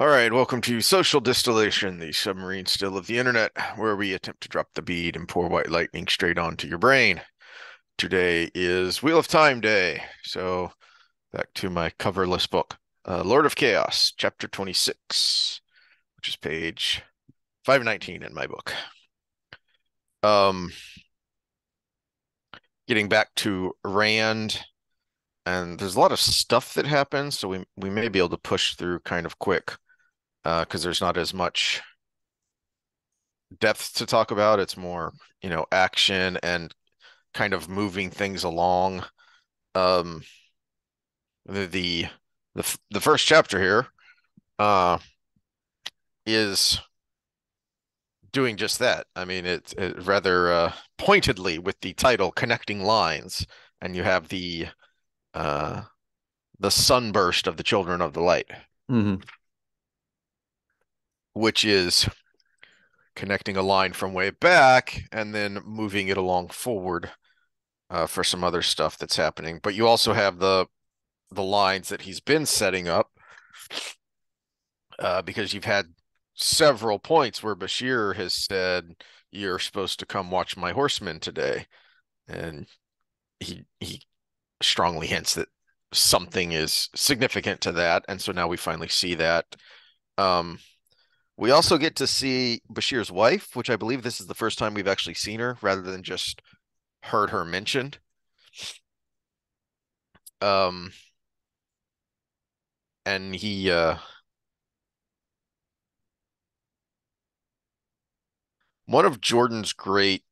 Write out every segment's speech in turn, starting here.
All right, welcome to Social Distillation, the submarine still of the internet, where we attempt to drop the bead and pour white lightning straight onto your brain. Today is Wheel of Time Day, so back to my coverless book, Lord of Chaos, Chapter 26, which is page 519 in my book. Um, Getting back to Rand, and there's a lot of stuff that happens, so we may be able to push through kind of quick, because there's not as much depth to talk about. It's more, action and kind of moving things along. Um, the the the first chapter here uh is doing just that. I mean, it rather pointedly with the title "Connecting Lines," and you have uh the sunburst of the Children of the Light, Hmm. which is connecting a line from way back and then moving it along forward for some other stuff that's happening. But you also have the lines that he's been setting up, because you've had several points where Bashir has said, "You're supposed to come watch my horsemen today," and he strongly hints that something is significant to that, and so now we finally see that. Um, we also get to see Bashir's wife, which I believe this is the first time we've actually seen her, rather than just heard her mentioned. Um, and one of Jordan's great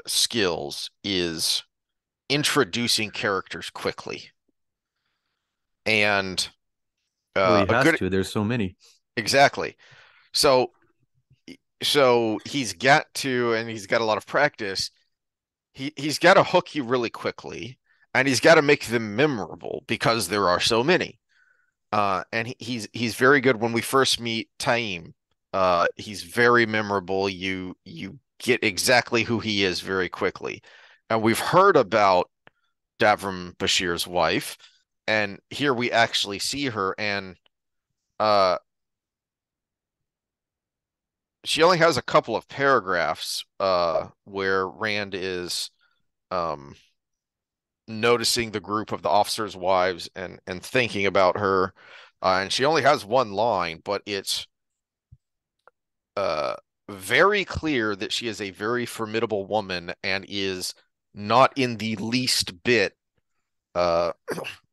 skills is introducing characters quickly. And Well, he a has good to. There's so many. exactly. So he's got to, and he's got a lot of practice. He's got to hook you really quickly, and he's got to make them memorable because there are so many. And he's very good when we first meet Taim. He's very memorable. You get exactly who he is very quickly. And we've heard about Davram Bashir's wife, and here we actually see her, and uh she only has a couple of paragraphs where Rand is um noticing the group of the officers' wives and thinking about her. And she only has one line, but it's uh very clear that she is a very formidable woman and is not in the least bit uh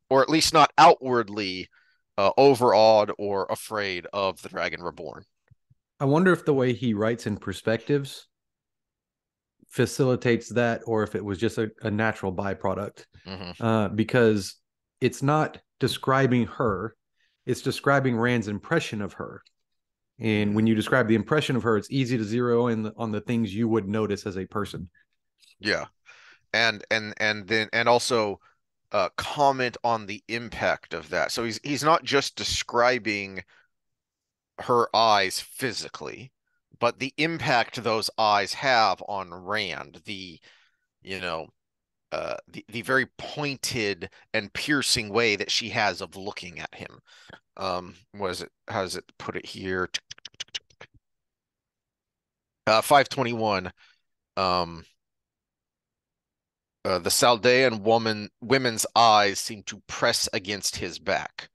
or at least not outwardly overawed or afraid of the Dragon Reborn. I wonder if the way he writes in perspectives facilitates that, or if it was just a natural byproduct. Hmm. Because it's not describing her; it's describing Rand's impression of her. And when you describe the impression of her, it's easy to zero in on the things you would notice as a person. Yeah. And also comment on the impact of that. So he's not just describing her eyes physically, but the impact those eyes have on Rand, you know, the very pointed and piercing way that she has of looking at him. Was it, how does it put it here? 521. Um, the Saldean women's eyes seem to press against his back.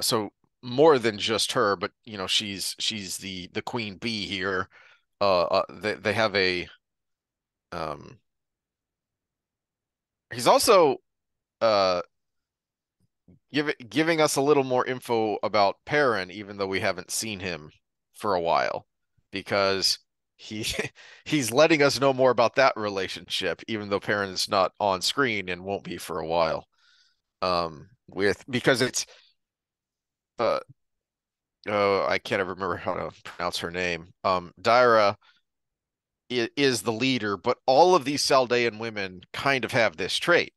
So more than just her, but she's the queen bee here. They have a um. He's also uh giving us a little more info about Perrin, even though we haven't seen him for a while, because he he's letting us know more about that relationship, even though Perrin's not on screen and won't be for a while. With because it's uh oh, I can't ever remember how to pronounce her name. Daira is the leader, but all of these Saldean women kind of have this trait,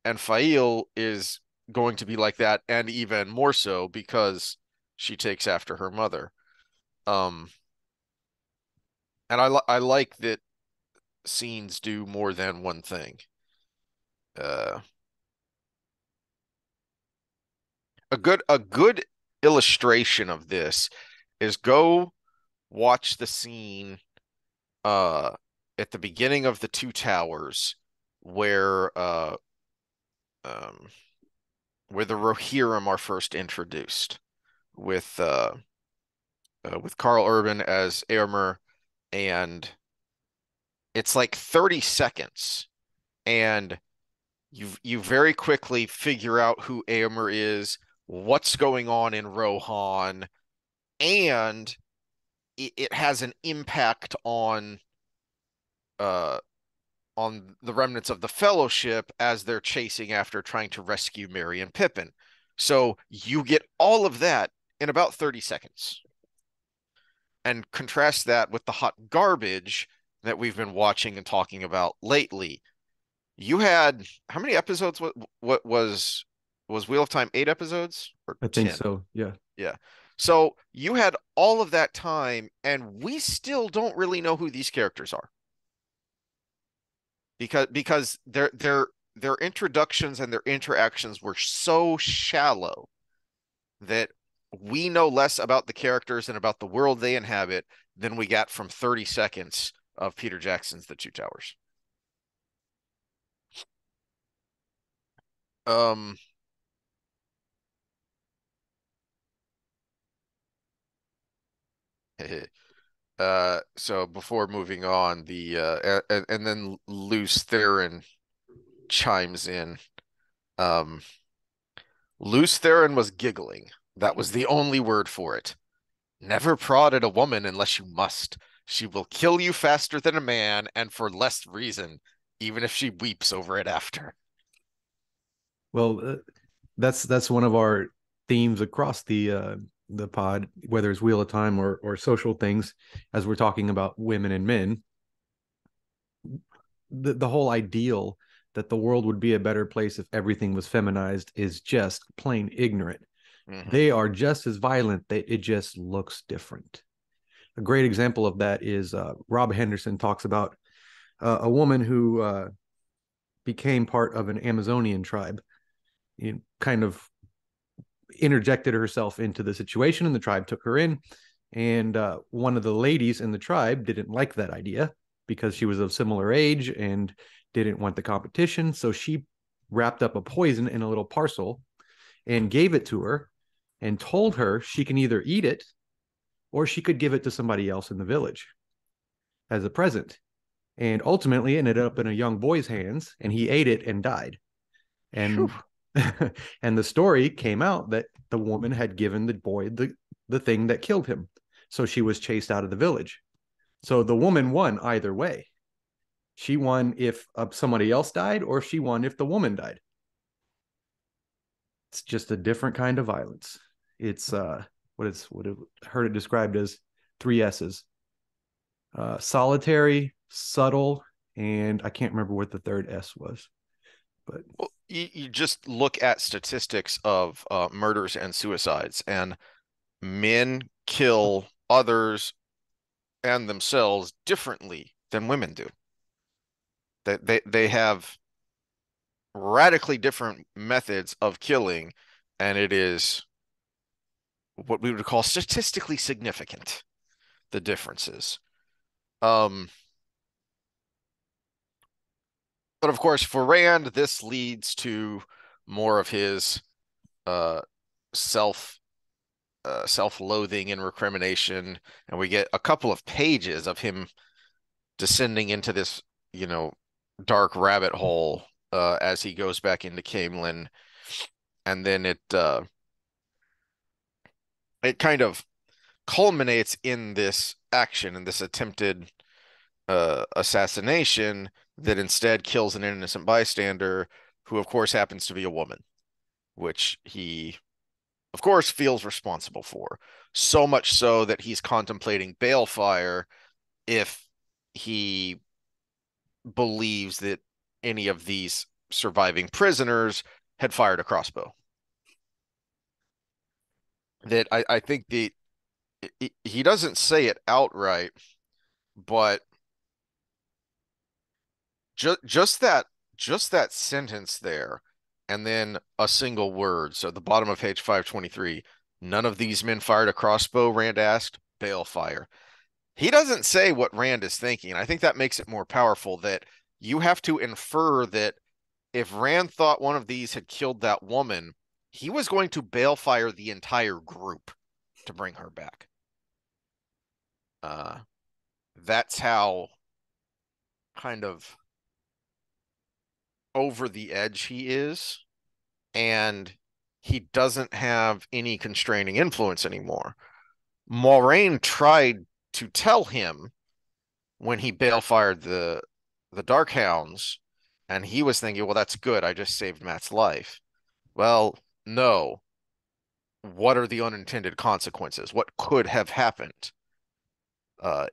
and Fail is going to be like that, and even more so because she takes after her mother. Um, and I like that scenes do more than one thing. Uh, a good illustration of this is go watch the scene uh at the beginning of the Two Towers where um where the Rohirrim are first introduced with with Carl Urban as Éomer, and it's like 30 seconds, and you very quickly figure out who Éomer is, what's going on in Rohan, and it has an impact uh on the remnants of the Fellowship as they're chasing after trying to rescue Merry and Pippin. So you get all of that in about 30 seconds. And contrast that with the hot garbage that we've been watching and talking about lately. You had how many episodes? What was Wheel of Time 8 episodes or I think 10? so. Yeah. Yeah. So you had all of that time, and we still don't really know who these characters are because their introductions and their interactions were so shallow that we know less about the characters and about the world they inhabit than we got from 30 seconds of Peter Jackson's The Two Towers. Um, so before moving on, and then Luce Theron chimes in. Um, Luce Theron was giggling. That was the only word for it. Never prod at a woman unless you must. She will kill you faster than a man and for less reason, even if she weeps over it after. Well, that's one of our themes across the pod, whether it's Wheel of Time or social things, as we're talking about women and men. The whole ideal that the world would be a better place if everything was feminized is just plain ignorant. Hmm. They are just as violent. It just looks different. A great example of that is Rob Henderson talks about a woman who became part of an Amazonian tribe, kind of interjected herself into the situation, and the tribe took her in. And one of the ladies in the tribe didn't like that idea because she was of similar age and didn't want the competition. So she wrapped up a poison in a little parcel and gave it to her and told her she can either eat it or she could give it to somebody else in the village as a present. And ultimately, it ended up in a young boy's hands, and he ate it and died. Whew. And and the story came out that the woman had given the boy the thing that killed him. So she was chased out of the village. So the woman won either way. She won if somebody else died, or she won if the woman died. It's just a different kind of violence. It's what I've heard it described as three S's: solitary, subtle, and I can't remember what the third S was. But Well, you just look at statistics of murders and suicides, and men kill others and themselves differently than women do. They have radically different methods of killing, and it is what we would call statistically significant, the differences. Um, but of course, for Rand, this leads to more of his uh, self self-loathing and recrimination, and we get a couple of pages of him descending into this, you know, dark rabbit hole as he goes back into Camelin, and then it kind of culminates in this action and this attempted assassination that instead kills an innocent bystander who, of course, happens to be a woman, which he, of course, feels responsible for. So much so that he's contemplating Balefire if he believes that any of these surviving prisoners had fired a crossbow. That I think he doesn't say it outright, but just that sentence there, and then a single word. So at the bottom of page 523, None of these men fired a crossbow, Rand asked. Balefire. He doesn't say what Rand is thinking. I think that makes it more powerful that you have to infer that if Rand thought one of these had killed that woman, he was going to balefire the entire group to bring her back. Uh, that's how kind of over the edge he is, and he doesn't have any constraining influence anymore. Moraine tried to tell him when he balefired the Darkhounds, and he was thinking, well, that's good. I just saved Matt's life. Well, no. What are the unintended consequences? What could have happened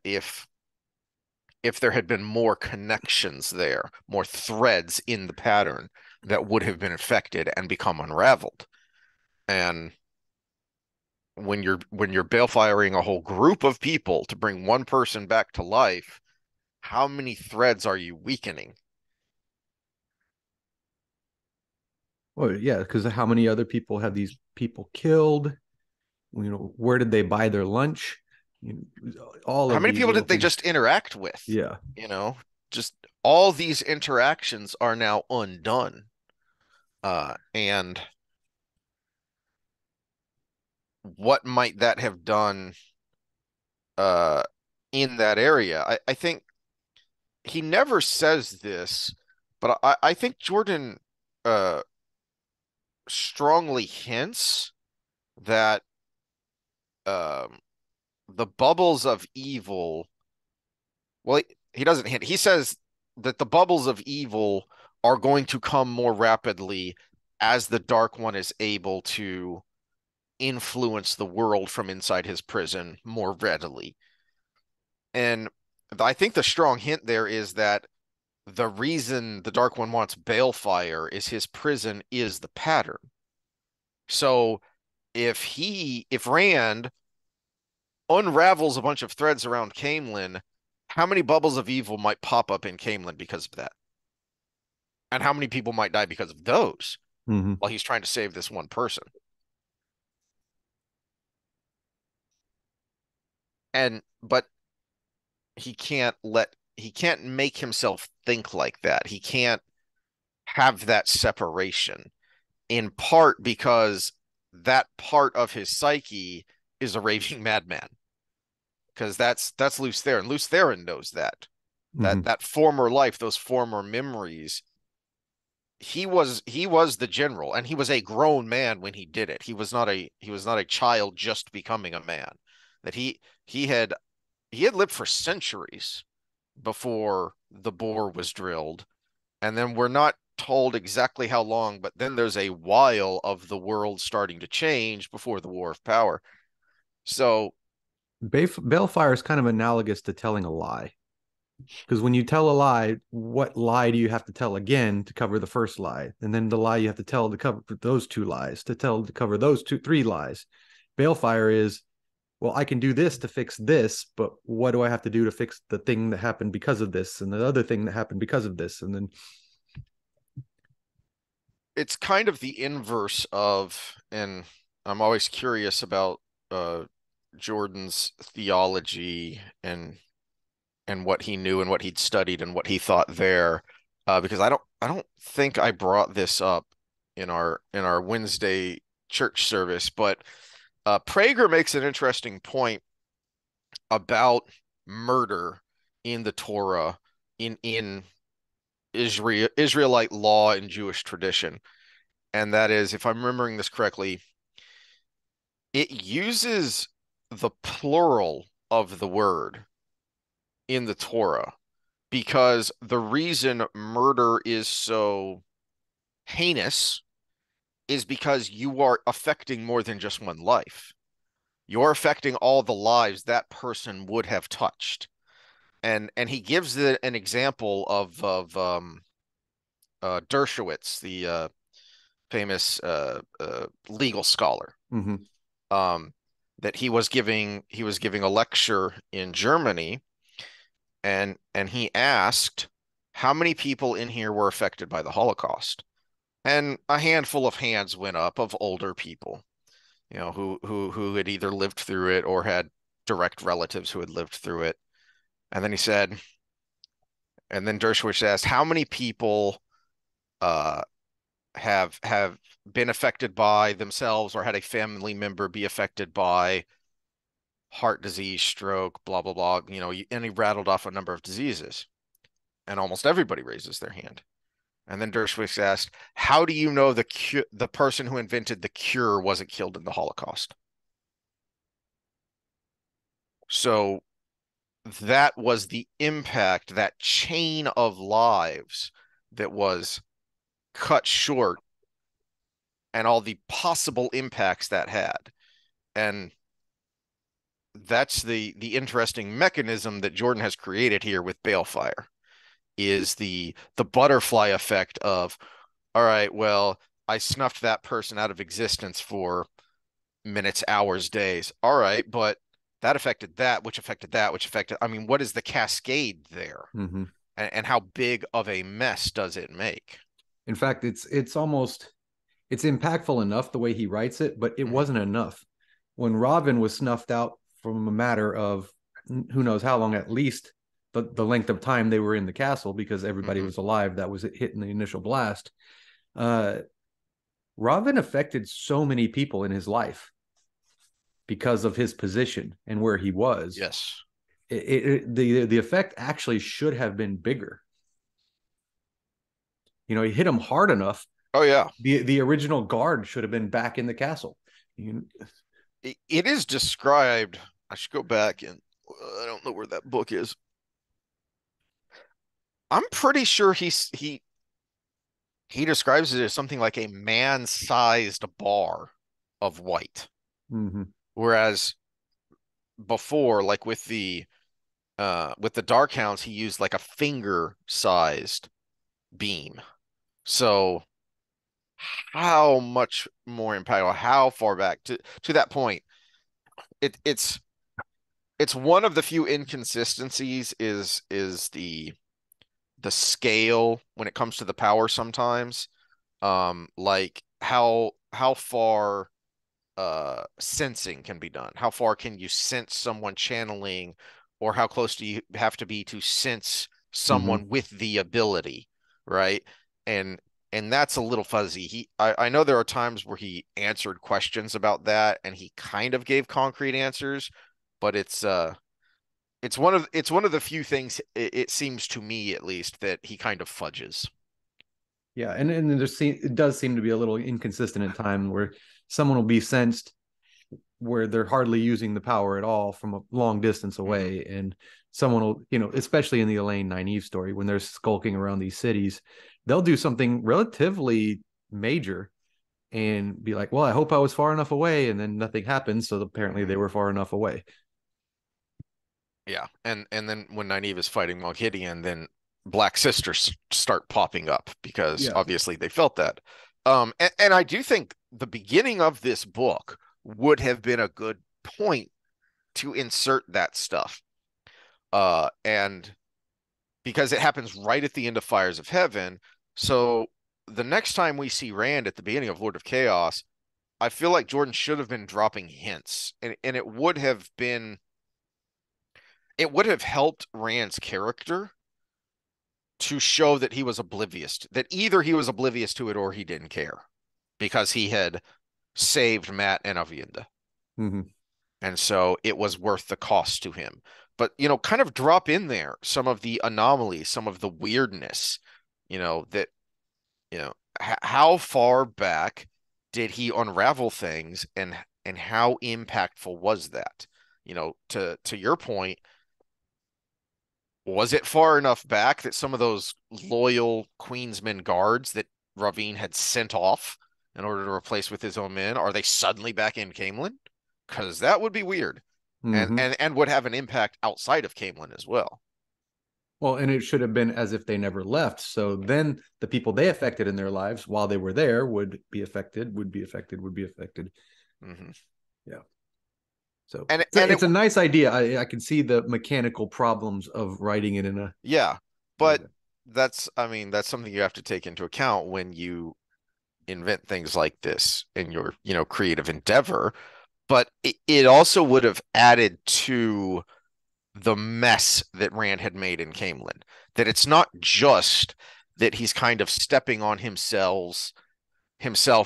if there had been more connections there, more threads in the pattern that would have been affected and become unraveled? And when you're balefiring a whole group of people to bring one person back to life, how many threads are you weakening? Well, yeah, because how many other people have these people killed? Where did they buy their lunch? All How of many these people little did they things. just interact with? Yeah. You know, just all these interactions are now undone. And what might that have done uh, in that area? I think he never says this, but I think Jordan uh, strongly hints that um, the bubbles of evil. Well, he doesn't hint. He says that the bubbles of evil are going to come more rapidly as the Dark One is able to influence the world from inside his prison more readily. And I think the strong hint there is that the reason the Dark One wants Balefire is his prison is the pattern. So if Rand unravels a bunch of threads around Caemlyn, how many bubbles of evil might pop up in Caemlyn because of that? And how many people might die because of those Mm-hmm. while he's trying to save this one person? And but he can't make himself think like that. He can't have that separation, in part because that part of his psyche is a raving madman. Because that's Lews Therin. Lews Therin knows that. Mm-hmm. That former life, those former memories, he was the general, and he was a grown man when he did it. He was not a child just becoming a man. That he had lived for centuries before the bore was drilled, and then we're not told exactly how long, but then there's a while of the world starting to change before the War of Power. So Balefire is kind of analogous to telling a lie. Because when you tell a lie, what lie do you have to tell again to cover the first lie? And then the lie you have to tell to cover those two lies, to cover those three lies. Balefire is, well, I can do this to fix this, but what do I have to do to fix the thing that happened because of this and the other thing that happened because of this? And then it's kind of the inverse of, and I'm always curious about uh, Jordan's theology and what he knew and what he'd studied and what he thought there, because I don't think I brought this up in our Wednesday church service, but Prager makes an interesting point about murder in the Torah, in Israelite law and Jewish tradition. And that is, if I'm remembering this correctly, it uses the plural of the word in the Torah because the reason murder is so heinous is because you are affecting more than just one life. You're affecting all the lives that person would have touched. And he gives an example of Dershowitz, the famous legal scholar, mm-hmm. um, that he was giving a lecture in Germany, and he asked how many people in here were affected by the Holocaust, and a handful of hands went up of older people, who had either lived through it or had direct relatives who had lived through it. And then he said, and then Dershowitz asked, how many people uh, have been affected by themselves or had a family member be affected by heart disease, stroke, blah blah blah. And he rattled off a number of diseases, and almost everybody raises their hand. And then Dershowitz asked, "How do you know the person who invented the cure wasn't killed in the Holocaust?" So that was the impact, that chain of lives that was cut short, and all the possible impacts that had. And that's the interesting mechanism that Jordan has created here with Balefire, is the butterfly effect of, all right, well, I snuffed that person out of existence for minutes, hours, days. All right, but that affected that, which affected that, which affected. I mean, what is the cascade there? Mm-hmm. And how big of a mess does it make? In fact, it's almost it's impactful enough the way he writes it, but it Mm-hmm. wasn't enough. When Robin was snuffed out from a matter of who knows how long, at least the length of time they were in the castle, because everybody Mm-hmm. was alive that was hit in the initial blast. Uh, Robin affected so many people in his life because of his position and where he was. Yes. The effect actually should have been bigger. He hit him hard enough. Oh yeah. The original guard should have been back in the castle. You, It is described. I should go back and I don't know where that book is. I'm pretty sure he describes it as something like a man-sized bar of white. mm-hmm. Whereas before, like with the Dark Hounds, he used like a finger-sized beam. So how much more impactful, how far back to that point? It's one of the few inconsistencies is the scale when it comes to the power sometimes. Like how far sensing can be done. How far can you sense someone channeling, or how close do you have to be to sense Mm-hmm. someone with the ability, right? And and that's a little fuzzy. I know there are times where he answered questions about that and he kind of gave concrete answers, but it's one of the few things it seems to me at least that he kind of fudges. Yeah, and it does seem to be a little inconsistent at time where someone will be sensed where they're hardly using the power at all from a long distance Hmm. away, and someone will, especially in the Elaine Nynaeve story, when they're skulking around these cities, they'll do something relatively major and be like, "Well, I hope I was far enough away," and then nothing happens. So apparently, they Hmm. were far enough away. Yeah, and then when Nynaeve is fighting Gideon, then Black Sisters start popping up because Yeah. obviously they felt that. And I do think the beginning of this book would have been a good point to insert that stuff. And because it happens right at the end of Fires of Heaven, so the next time we see Rand at the beginning of Lord of Chaos, I feel like Jordan should have been dropping hints, and it would have helped Rand's character to show that he was oblivious, that either he was oblivious to it or he didn't care because he had saved Matt and Avienda. Mm-hmm. And so it was worth the cost to him. But, kind of drop in there some of the anomalies, some of the weirdness, that, how far back did he unravel things, and how impactful was that? To your point, was it far enough back that some of those loyal Queensmen guards that Ravine had sent off in order to replace with his own men, are they suddenly back in Camelin? Because that would be weird, and Mm-hmm. and would have an impact outside of Camelin as well. Well, and it should have been as if they never left. So then the people they affected in their lives while they were there would be affected, would be affected, would be affected. Hmm. Yeah. So And it's and a, it it's a nice idea. I can see the mechanical problems of writing it in a yeah, way but that. that's I mean that's something you have to take into account when invent things like this in your, creative endeavor, but it also would have added to the mess that Rand had made in Camelin. That it's not just that he's kind of stepping on himself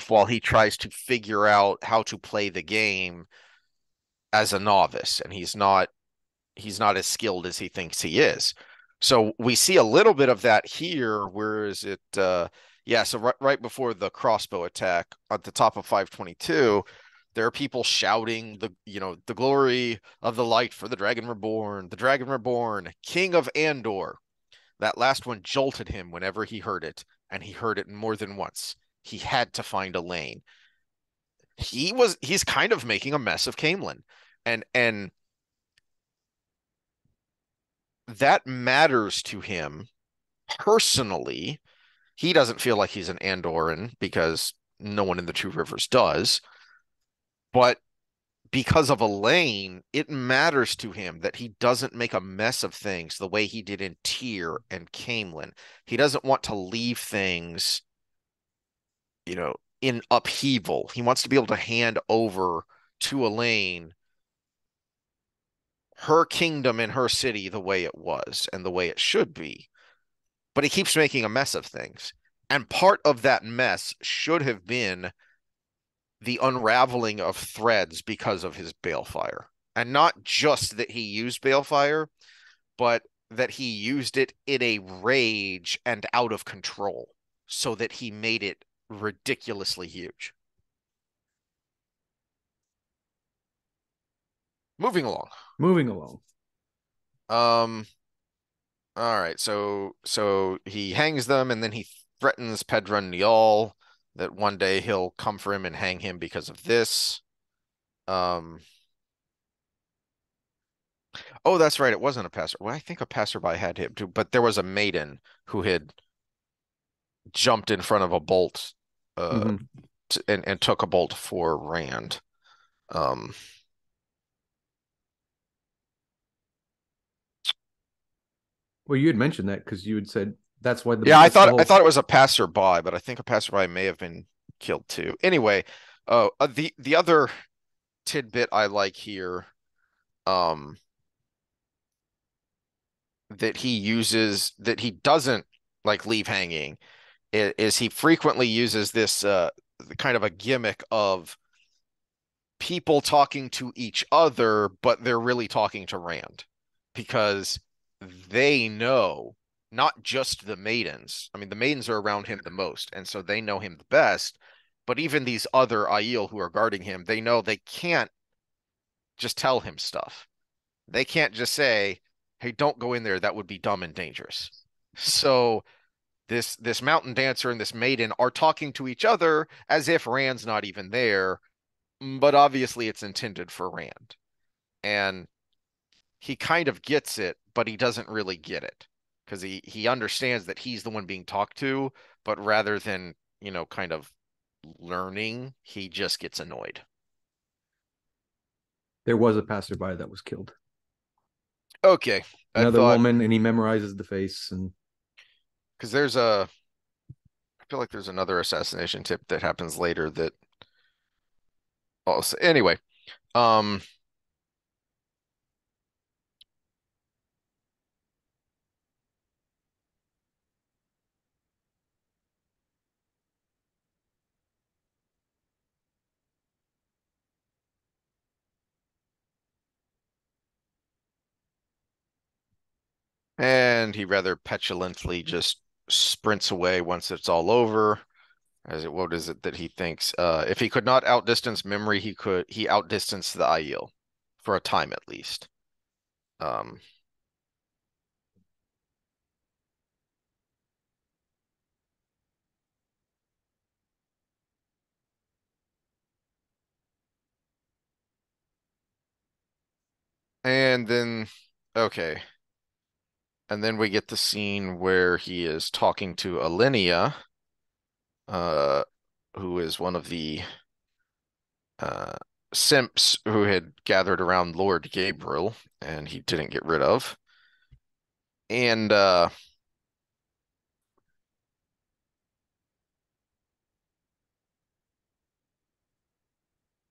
while he tries to figure out how to play the game as a novice, and he's not as skilled as he thinks he is. So we see a little bit of that here. Where is it? Yeah, so right before the crossbow attack at the top of 522, there are people shouting the glory of the light for the Dragon Reborn, King of Andor. That last one jolted him whenever he heard it, and he heard it more than once. He had to find a lane. He's kind of making a mess of Camelin. And that matters to him personally. He doesn't feel like he's an Andoran because no one in the Two Rivers does. But because of Elaine, it matters to him that he doesn't make a mess of things the way he did in Tyr and Camelin. He doesn't want to leave things, in upheaval. He wants to be able to hand over to Elaine her kingdom and her city the way it was and the way it should be. But he keeps making a mess of things. And part of that mess should have been the unraveling of threads because of his balefire. And not just that he used balefire, but that he used it in a rage and out of control so that he made it ridiculously huge. Moving along. Moving along. Um, all right, so he hangs them and then he threatens Pedron Niall that one day he'll come for him and hang him because of this. Um, oh, that's right. It wasn't a passer. Well, I think a passerby had him too, but there was a maiden who had jumped in front of a bolt, uh, Hmm. and took a bolt for Rand. Um, Well, you had mentioned that because you had said that's why yeah, I that's the thought I whole. thought it was a passerby, but I think a passerby may have been killed too. Anyway, the other tidbit I like here, um, that he uses that he doesn't like leave hanging is he frequently uses this kind of a gimmick of people talking to each other, but they're really talking to Rand because they know not just the maidens. I mean, the maidens are around him the most, and so they know him the best. But even these other Aiel who are guarding him, they know they can't just tell him stuff. They can't just say, "Hey, don't go in there. That would be dumb and dangerous." So this mountain dancer and this maiden are talking to each other as if Rand's not even there, but obviously it's intended for Rand. And he kind of gets it, but he doesn't really get it because he understands that he's the one being talked to, but rather than, kind of learning, he just gets annoyed. There was a passerby that was killed. Okay, I Another thought woman, and he memorizes the face. And because I feel like there's another assassination tip that happens later that also anyway. Um, and he rather petulantly just sprints away once it's all over. What is it that he thinks? If he could not outdistance memory, he outdistanced the Aiel for a time at least. Um, and then okay, and then we get the scene where he is talking to Alinea, uh, who is one of the uh simps who had gathered around Lord Gabriel, and he didn't get rid of. And uh,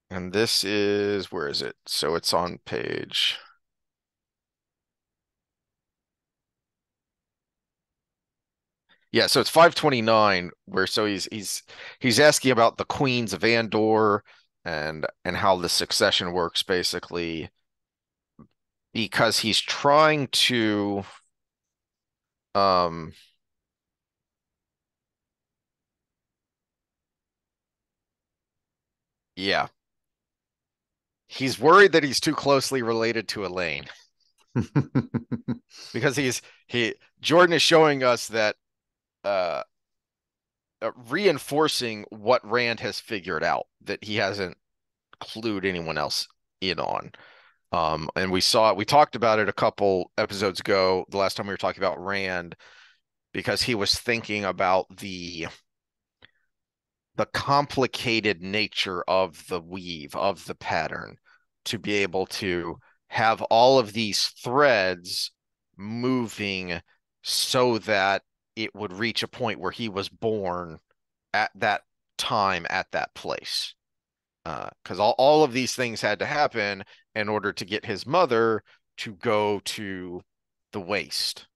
And this is, where is it? So it's on page. Yeah, so it's 529 where so he's asking about the queens of Andor and how the succession works basically because he's trying to um yeah, he's worried that he's too closely related to Elaine because he Jordan is showing us that uh reinforcing what Rand has figured out that he hasn't clued anyone else in on. And we talked about it a couple episodes ago, the last time we were talking about Rand, because he was thinking about the complicated nature of the weave, of the pattern, to be able to have all of these threads moving so that it would reach a point where he was born at that time, at that place. Because all of these things had to happen in order to get his mother to go to the waste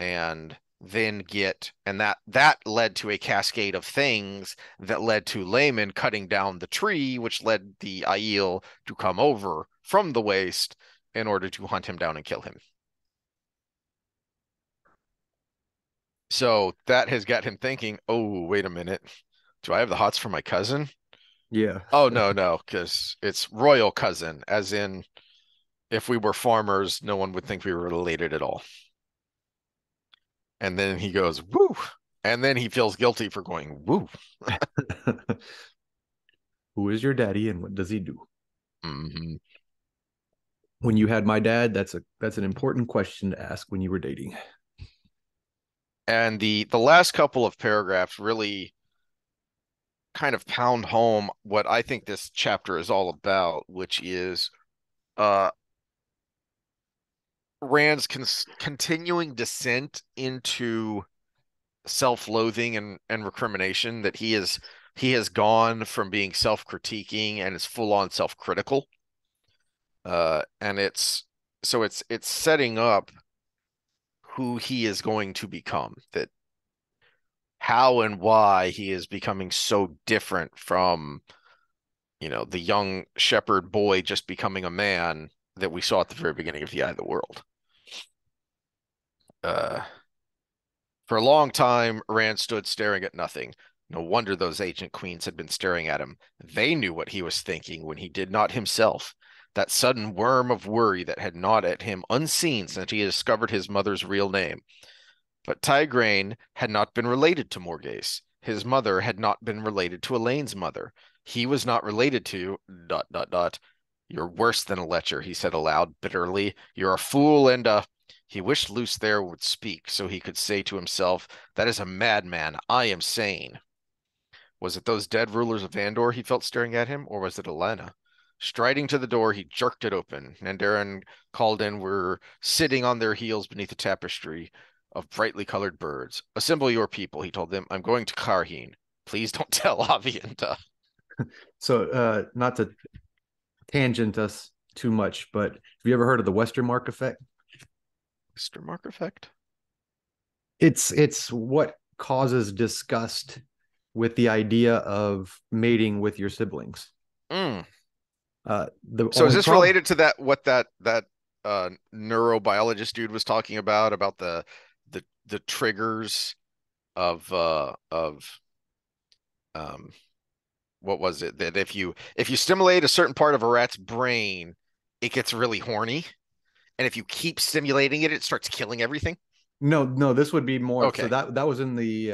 and then that led to a cascade of things that led to Layman cutting down the tree, which led the Aiel to come over from the waste in order to hunt him down and kill him. So that has got him thinking, oh, wait a minute. Do I have the hots for my cousin? Yeah. Oh, no, no, because it's royal cousin, as in if we were farmers, no one would think we were related at all. And then he goes, woo. And then he feels guilty for going, woo. Who is your daddy and what does he do? Mm-hmm. When you had my dad, that's an important question to ask when you were dating. And the last couple of paragraphs really kind of pound home what I think this chapter is all about, which is uh Rand's continuing descent into self-loathing and recrimination, that he has gone from being self-critiquing and is full on self-critical. And it's setting up who he is going to become, that how and why he is becoming so different from, the young shepherd boy just becoming a man that we saw at the very beginning of the Eye of the World. Uh, for a long time, Rand stood staring at nothing. No wonder those ancient queens had been staring at him. They knew what he was thinking when he did not himself. That sudden worm of worry that had gnawed at him unseen since he had discovered his mother's real name. But Tigraine had not been related to Morghese. His mother had not been related to Elaine's mother. He was not related to ... You're worse than a lecher, he said aloud, bitterly. You're a fool and a... He wished Luce there would speak, so he could say to himself, that is a madman. I am sane. Was it those dead rulers of Andor he felt staring at him, or was it Alana? Striding to the door, he jerked it open. Nandarin called in were sitting on their heels beneath a tapestry of brightly colored birds. Assemble your people, he told them. I'm going to Karheen. Please don't tell Avienda. So, not to tangent us too much, but have you ever heard of the Westermark effect? Mr. Mark effect? It's what causes disgust with the idea of mating with your siblings. Mm. The So is only this problem, related to that neurobiologist dude was talking about the triggers of um what was it, that if you stimulate a certain part of a rat's brain, it gets really horny, and if you keep stimulating it, it starts killing everything. no, no, this would be more. So Okay. that was in the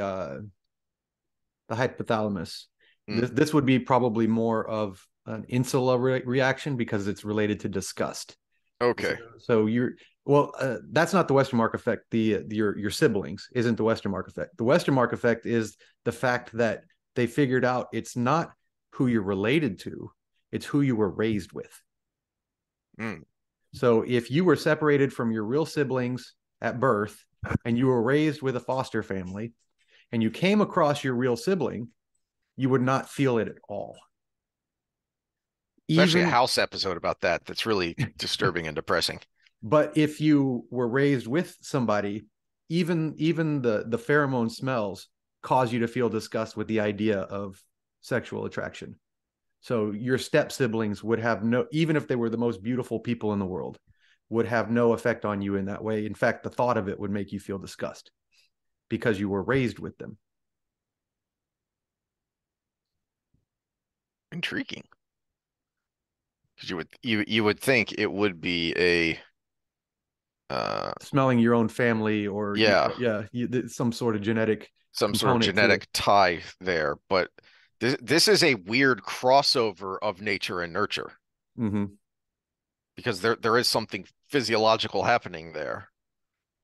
hypothalamus. Mm. This would be probably more of an insula reaction because it's related to disgust. So, Okay. so you're well, that's not the Westermark effect. Your siblings isn't the Westermark effect. The Westermark effect is the fact that they figured out it's not who you're related to, it's who you were raised with. Mm. So if you were separated from your real siblings at birth and you were raised with a foster family and you came across your real sibling, you would not feel it at all. Especially a Even house episode about that. That's really disturbing and depressing. but if you were raised with somebody, even the pheromone smells cause you to feel disgust with the idea of sexual attraction. So your step siblings would have no, even if they were the most beautiful people in the world, would have no effect on you in that way. In fact, the thought of it would make you feel disgust because you were raised with them. Intriguing. Because you would think it would be a uh Smelling your own family, or yeah, yeah, some sort of genetic some sort of component to it. genetic tie there, but this is a weird crossover of nature and nurture Mm-hmm. because there is something physiological happening there,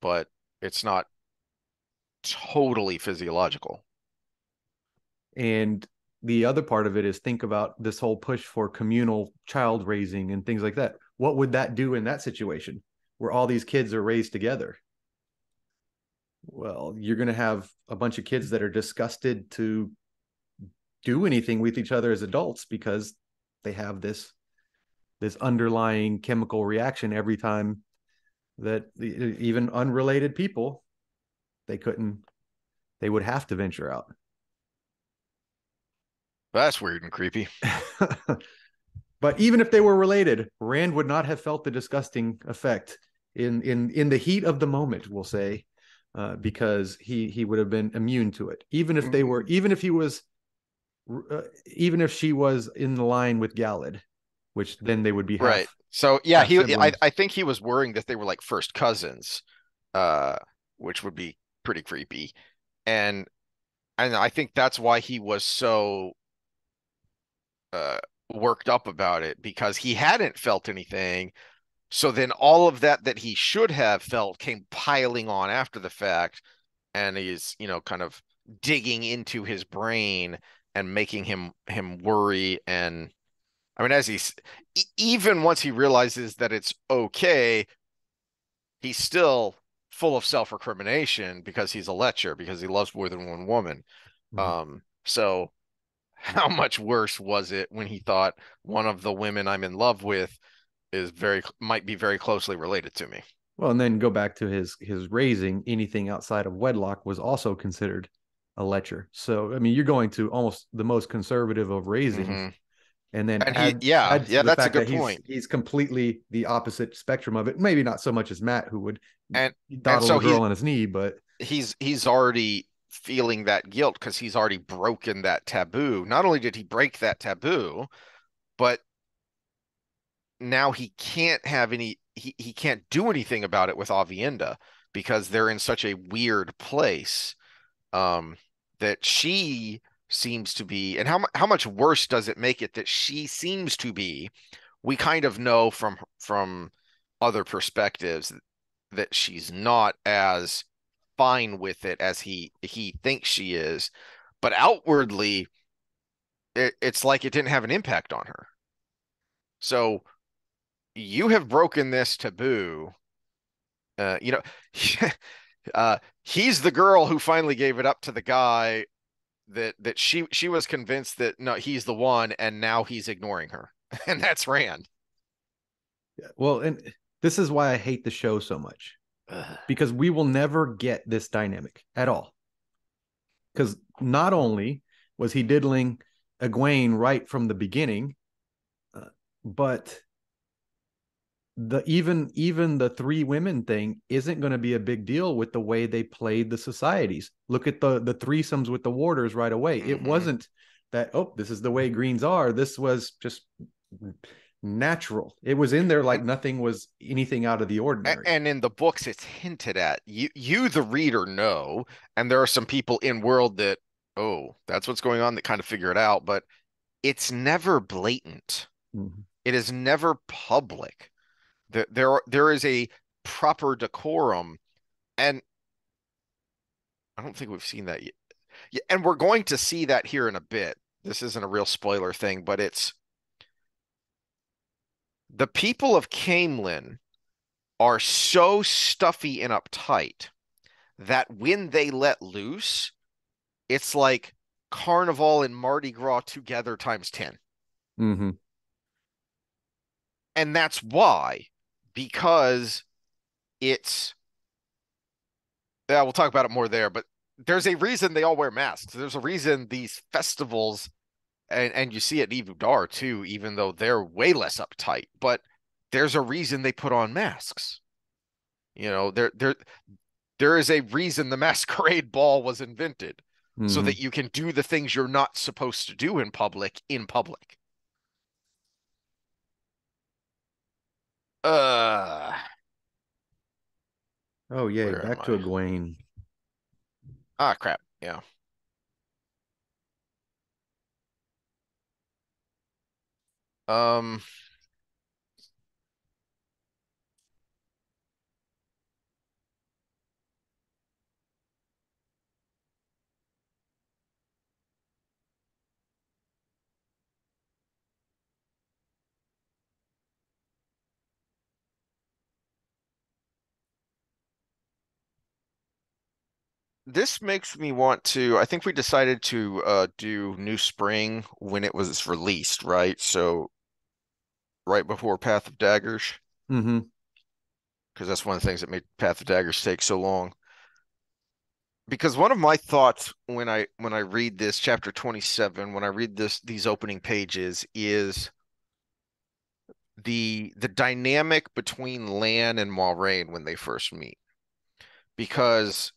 but it's not totally physiological. And the other part of it is, think about this whole push for communal child raising and things like that. What would that do in that situation where all these kids are raised together? Well, you're going to have a bunch of kids that are disgusted to do anything with each other as adults because they have this underlying chemical reaction every time that even unrelated people, they couldn't, they would have to venture out. That's weird and creepy. But even if they were related, Rand would not have felt the disgusting effect in the heat of the moment, we'll say, because he would have been immune to it. Even if they were, even if he was, even if she was in the line with Galad, which then they would be Right. So yeah, half siblings. I think he was worrying that they were like first cousins, uh, which would be pretty creepy. And I think that's why he was so uh worked up about it because he hadn't felt anything. So then all of that he should have felt came piling on after the fact, and he's, kind of digging into his brain and making him worry. And I mean, even once he realizes that it's okay, he's still full of self-recrimination because he's a lecher, because he loves more than one woman. Mhm. So how much worse was it when he thought one of the women I'm in love with is very might be very closely related to me? Well, and then go back to his raising. Anything outside of wedlock was also considered a lecher. So I mean, you're going to almost the most conservative of raisings, Hmm. and then And add to the that's a fact good that point. he's completely the opposite spectrum of it. Maybe not so much as Matt, who would And dawdle so a girl on his knee, but he's already feeling that guilt because he's already broken that taboo. Not only did he break that taboo, but now he can't have he can't do anything about it with Avienda because they're in such a weird place. Um, that she seems to be, and how much worse does it make it that she seems to be? We kind of know from other perspectives that she's not as fine with it as he thinks she is, but outwardly it's like it didn't have an impact on her. So you have broken this taboo. Uh, you know, he's the girl who finally gave it up to the guy that she was convinced that no, he's the one, and now he's ignoring her, and that's Rand. well, and this is why I hate the show so much, Ugh. because we will never get this dynamic at all. Because not only was he diddling Egwene right from the beginning, but even the three women thing isn't going to be a big deal with the way they played the societies. Look at the threesomes with the warders right away. It Hmm. wasn't that, oh, this is the way greens are. This was just natural. It was in there like And nothing was anything out of the ordinary. and in the books, it's hinted at. You the reader know, and there are some people in world that oh, that's what's going on that kind of figure it out, but it's never blatant. Mhm. It is never public. There is a proper decorum, and I don't think we've seen that yet. Yeah, and we're going to see that here in a bit. This isn't a real spoiler thing, but it's the people of Camelin are so stuffy and uptight that when they let loose, it's like Carnival and Mardi Gras together times 10. Mhm. And that's why, because it's, yeah, we'll talk about it more there, but there's a reason they all wear masks. There's a reason these festivals, and you see it in Evudar too, even though they're way less uptight, but there's a reason they put on masks. You know, there is a reason the masquerade ball was invented, so Mm-hmm. that you can do the things you're not supposed to do in public in public. Uh, Oh, yay. where am Back to I? Egwene. Ah, crap. Yeah. Um, this makes me want to. I think we decided to do New Spring when it was released, right? So right before Path of Daggers, Mm-hmm. because that's one of the things that made Path of Daggers take so long. Because one of my thoughts when I read this chapter 27, when I read these opening pages, is the dynamic between Lan and Moiraine when they first meet. Because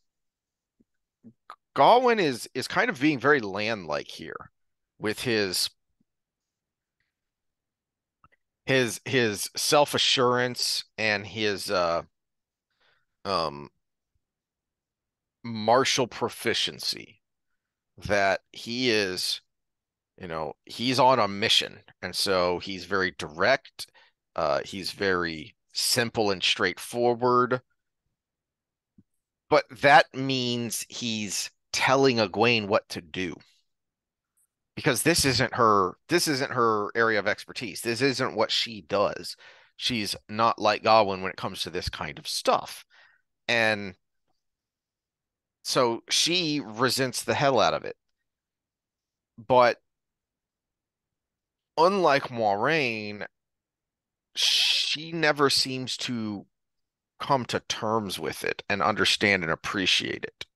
Gawyn is kind of being very Lan-like here with his self-assurance and his um martial proficiency, that he is, he's on a mission, and so he's very direct, he's very simple and straightforward, but that means he's telling Egwene what to do, because this isn't her area of expertise. This isn't what she does. She's not like Gawyn when it comes to this kind of stuff. And so she resents the hell out of it. But unlike Moiraine, she never seems to come to terms with it and understand and appreciate it.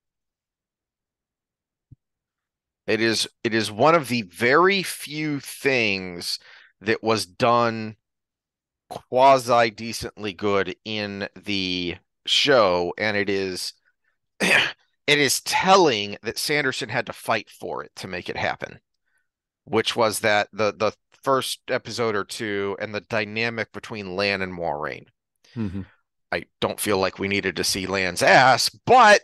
It is one of the very few things that was done quasi decently good in the show, and it is telling that Sanderson had to fight for it to make it happen, which was that the first episode or two and the dynamic between Lan and Moiraine. Mm-hmm. I don't feel like we needed to see Lan's ass, but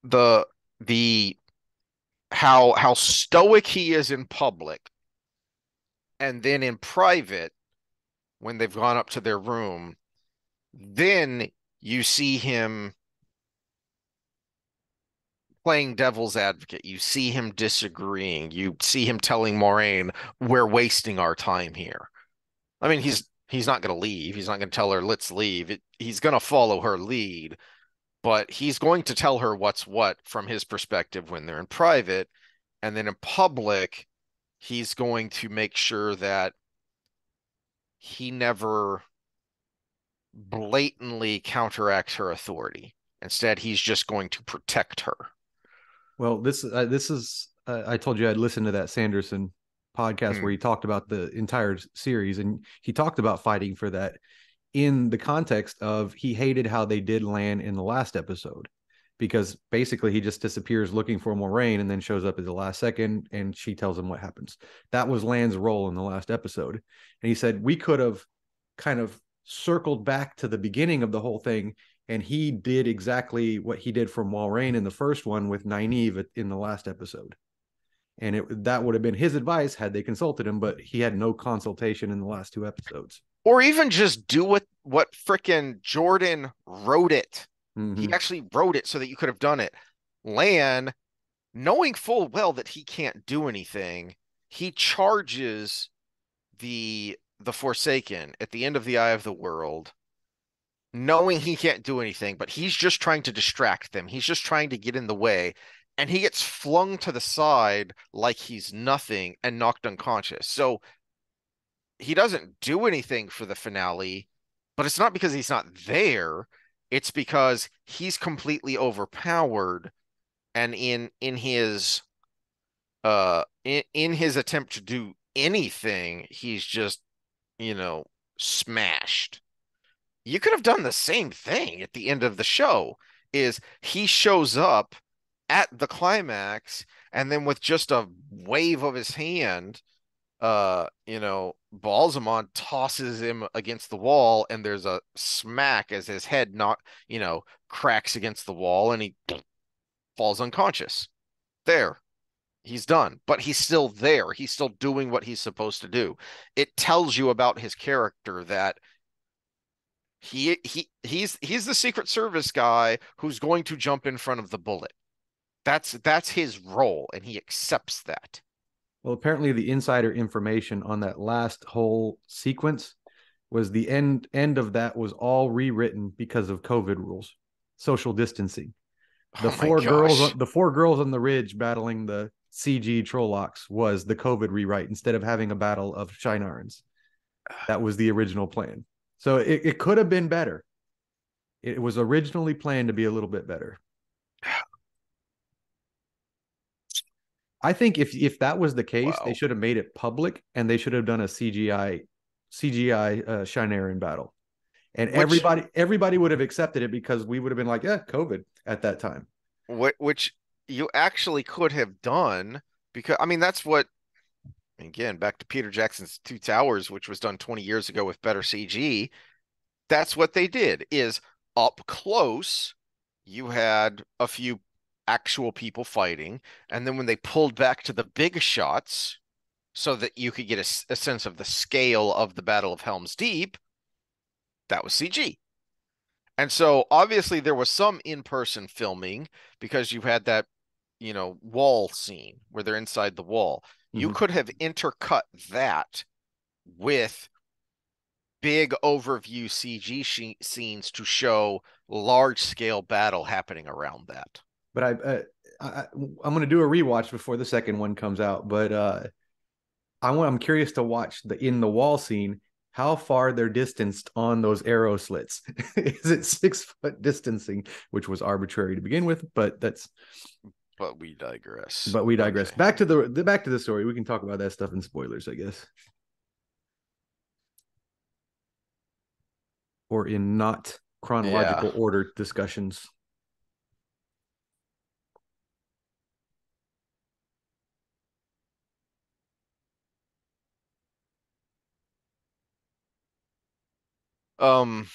the the how stoic he is in public, and then in private when they've gone up to their room, then you see him playing devil's advocate. You see him disagreeing. You see him telling Moiraine, "We're wasting our time here." I mean, he's not going to leave. He's not going to tell her, "Let's leave." He's going to follow her lead, but he's going to tell her what's what from his perspective when they're in private, and then in public, he's going to make sure that he never blatantly counteracts her authority. Instead, he's just going to protect her. Well, this is I told you I'd listened to that Sanderson podcast where Hmm. he talked about the entire series, and he talked about fighting for that in the context of he hated how they did Lan in the last episode, because basically he just disappears looking for Moiraine and then shows up at the last second and she tells him what happens. That was Lan's role in the last episode. And he said we could have kind of circled back to the beginning of the whole thing, and he did exactly what he did from Moiraine in the first one with Nynaeve in the last episode. And that would have been his advice had they consulted him, but he had no consultation in the last two episodes. Or even just do what frickin' Jordan wrote it. He Mm-hmm. actually wrote it so that you could have done it. Lan, knowing full well that he can't do anything, he charges the Forsaken at the end of the Eye of the World, knowing he can't do anything, but he's just trying to distract them. He's just trying to get in the way, and he gets flung to the side like he's nothing and knocked unconscious. So he doesn't do anything for the finale, but it's not because he's not there. It's because he's completely overpowered, and in his attempt to do anything, he's just, you know, smashed. You could have done the same thing at the end of the show. Is he shows up at the climax, and then with just a wave of his hand, Balsamon tosses him against the wall, and there's a smack as his head not, cracks against the wall, and he falls unconscious. There, he's done, but he's still there. He's still doing what he's supposed to do. It tells you about his character that he's the Secret Service guy who's going to jump in front of the bullet. That's his role, and he accepts that. Well, apparently the insider information on that last whole sequence was the end of that was all rewritten because of COVID rules, social distancing. Oh my gosh. The four girls on the ridge battling the CG Trollocs was the COVID rewrite instead of having a battle of Shinarans. That was the original plan. So it could have been better. It was originally planned to be a little bit better. I think if that was the case, they Wow. should have made it public and they should have done a CGI Shinarian battle. And Which everybody would have accepted it because we would have been like, yeah, COVID at that time. which you actually could have done, because I mean that's what, again, back to Peter Jackson's Two Towers, which was done 20 years ago with better CG. That's what they did, is up close you had a few actual people fighting, and then when they pulled back to the big shots so that you could get a sense of the scale of the Battle of Helm's Deep, that was CG. And so obviously there was some in-person filming because you had that, wall scene where they're inside the wall. You Mm-hmm. could have intercut that with big overview CG scenes to show large scale battle happening around that. But I'm going to do a rewatch before the second one comes out. But I'm curious to watch the in the wall scene. How far they're distanced on those arrow slits? Is it 6 foot distancing, which was arbitrary to begin with? But we digress. But we digress. Okay. Back to the story. We can talk about that stuff in spoilers, I guess, or in not Yeah. chronological order discussions. Um,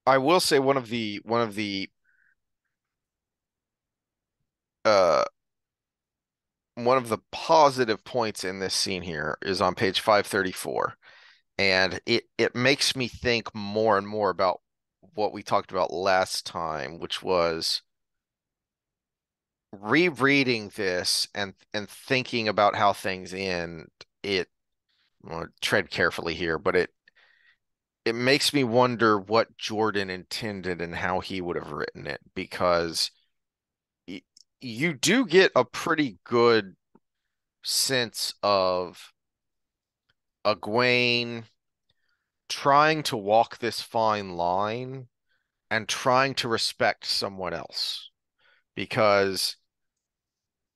I will say uh one of the positive points in this scene here is on page 534. And it makes me think more and more about what we talked about last time, which was rereading this and thinking about how things end. It Well, tread carefully here, but it makes me wonder what Jordan intended and how he would have written it, because y you do get a pretty good sense of Egwene trying to walk this fine line and trying to respect someone else, because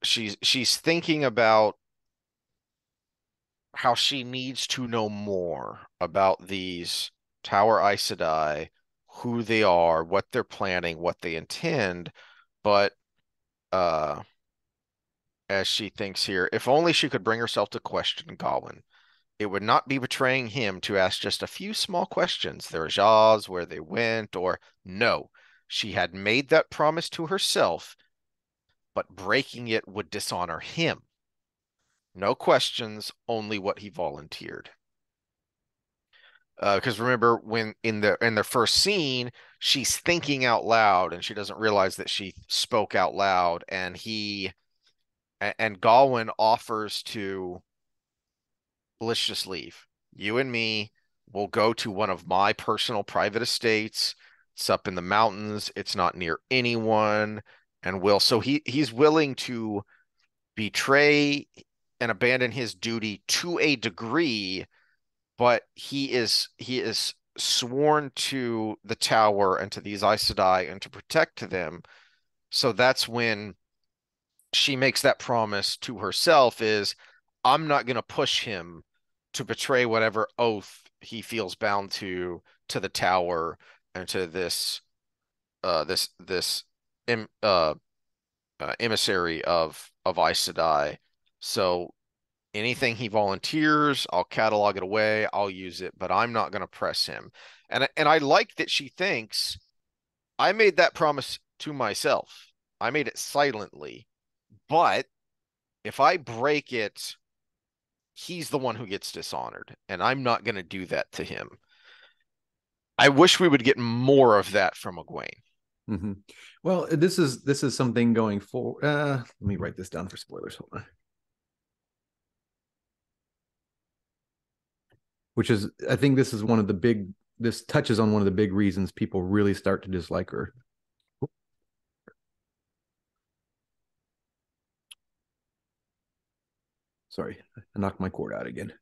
she's thinking about how she needs to know more about these Tower Aes Sedai, who they are, what they're planning, what they intend. But as she thinks here, if only she could bring herself to question Gawyn, it would not be betraying him to ask just a few small questions, their jaws, where they went, or no. She had made that promise to herself, but breaking it would dishonor him. No questions, only what he volunteered. Because remember, when in the first scene, she's thinking out loud and she doesn't realize that she spoke out loud, and Gawyn offers to, let's just leave. You and me will go to one of my personal private estates. It's up in the mountains. It's not near anyone. and will. So he's willing to betray and abandon his duty to a degree, but he is sworn to the tower and to these Aes Sedai and to protect them. So that's when she makes that promise to herself is I'm not going to push him to betray whatever oath he feels bound to the tower and to this em, emissary of Aes Sedai. So anything he volunteers, I'll catalog it away, I'll use it, but I'm not going to press him. And I like that she thinks I made that promise to myself. I made it silently, but if I break it, he's the one who gets dishonored, and I'm not going to do that to him. I wish we would get more of that from Egwene. Mm-hmm. Well, this is something going forward. Let me write this down for spoilers. Hold on. Which is, I think this is one of the big. This touches on one of the big reasons people really start to dislike her. Sorry, I knocked my cord out again.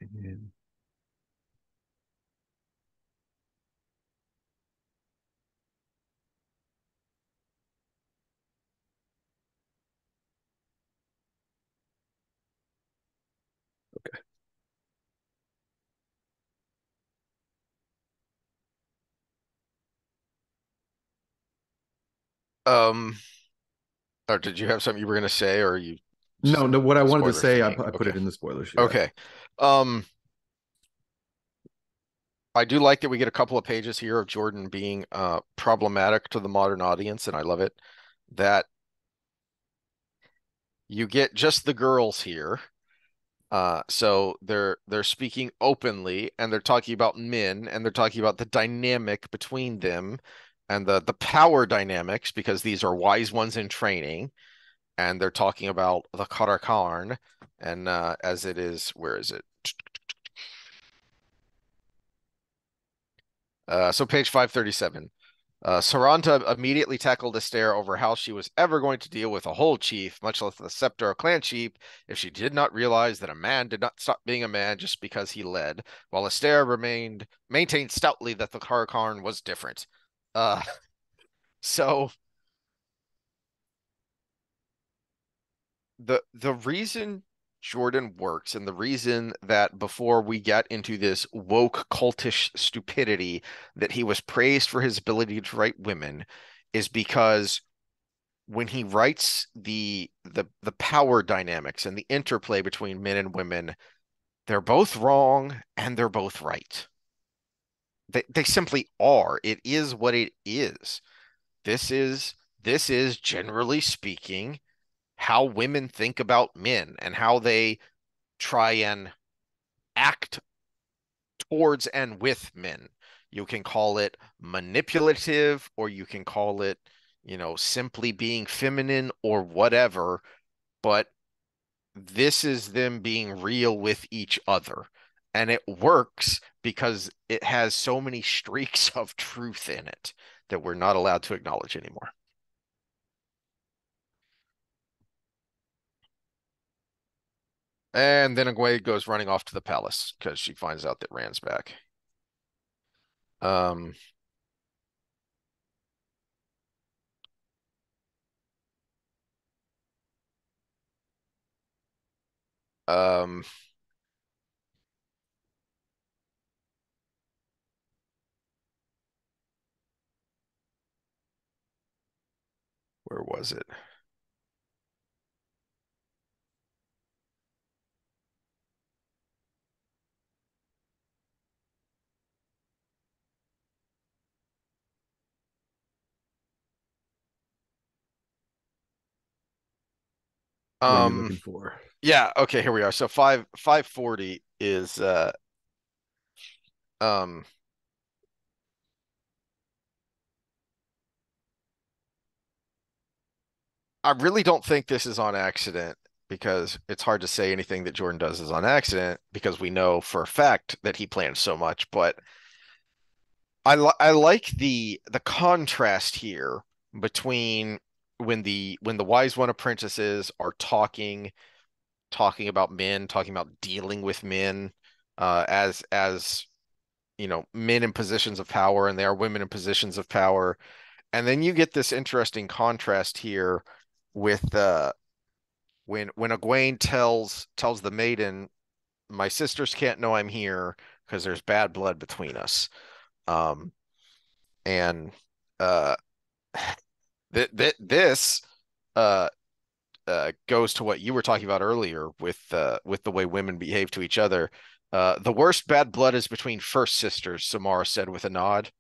And Um, or did you have something you were going to say, or are you just no, no. What I wanted to spoiler say, thingy? I put Okay. it in the spoilers. Yeah. Okay. Um, I do like that we get a couple of pages here of Jordan being problematic to the modern audience, and I love it that you get just the girls here. So they're speaking openly and they're talking about men and they're talking about the dynamic between them and the power dynamics because these are wise ones in training and they're talking about the Karakarn and as it is, where is it? So page 537. Saranta immediately tackled a stare over how she was ever going to deal with a whole chief, much less the scepter or clan chief, if she did not realize that a man did not stop being a man just because he led, while Astaire maintained stoutly that the Karakarn was different. Uh, so the reason Jordan works and the reason that before we get into this woke cultish stupidity that he was praised for his ability to write women is because when he writes the power dynamics and the interplay between men and women, they're both wrong and they're both right. They simply are. It is what it is. This is this is generally speaking how women think about men and how they try and act towards and with men. You can call it manipulative or you can call it, simply being feminine or whatever, but this is them being real with each other. And it works because it has so many streaks of truth in it that we're not allowed to acknowledge anymore. And then Egwene goes running off to the palace because she finds out that Rand's back. Um, um, where was it? What are you Um, looking for? yeah, okay, here we are. So 540 is um I really don't think this is on accident because it's hard to say anything that Jordan does is on accident because we know for a fact that he plans so much, but I like the contrast here between when the wise one apprentices are talking about men, talking about dealing with men as men in positions of power, and they are women in positions of power. And then you get this interesting contrast here with when Egwene tells the maiden, "My sisters can't know I'm here because there's bad blood between us." Um, and uh, this uh, goes to what you were talking about earlier with the way women behave to each other. The worst bad blood is between first sisters, Samara said with a nod.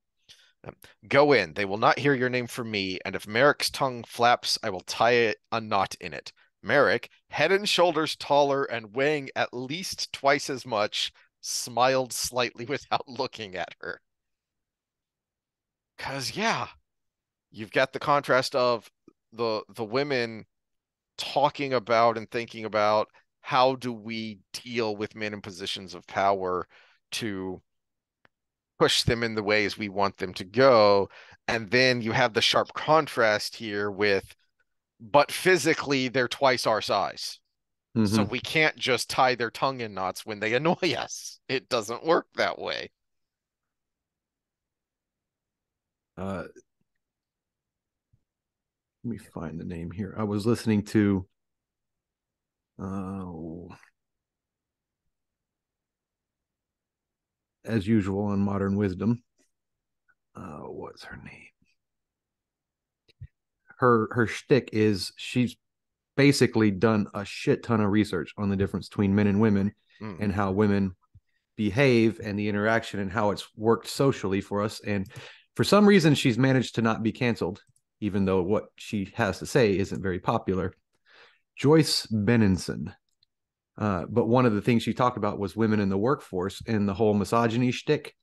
Go in. They will not hear your name from me, and if Merrick's tongue flaps, I will tie a knot in it. Merrick, head and shoulders taller and weighing at least twice as much, smiled slightly without looking at her. Because, yeah, you've got the contrast of the women talking about and thinking about how do we deal with men in positions of power to push them in the ways we want them to go. And then you have the sharp contrast here with, but physically they're twice our size. So Mm-hmm. we can't just tie their tongue in knots when they annoy us. It doesn't work that way. Uh, Let me find the name here. I was listening to, uh, as usual, on Modern Wisdom. What's her name? Her shtick is she's basically done a shit ton of research on the difference between men and women and Mm-hmm. how women behave and the interaction and how it's worked socially for us. And for some reason, she's managed to not be canceled, even though what she has to say isn't very popular. Joyce Benenson. But one of the things she talked about was women in the workforce and the whole misogyny shtick.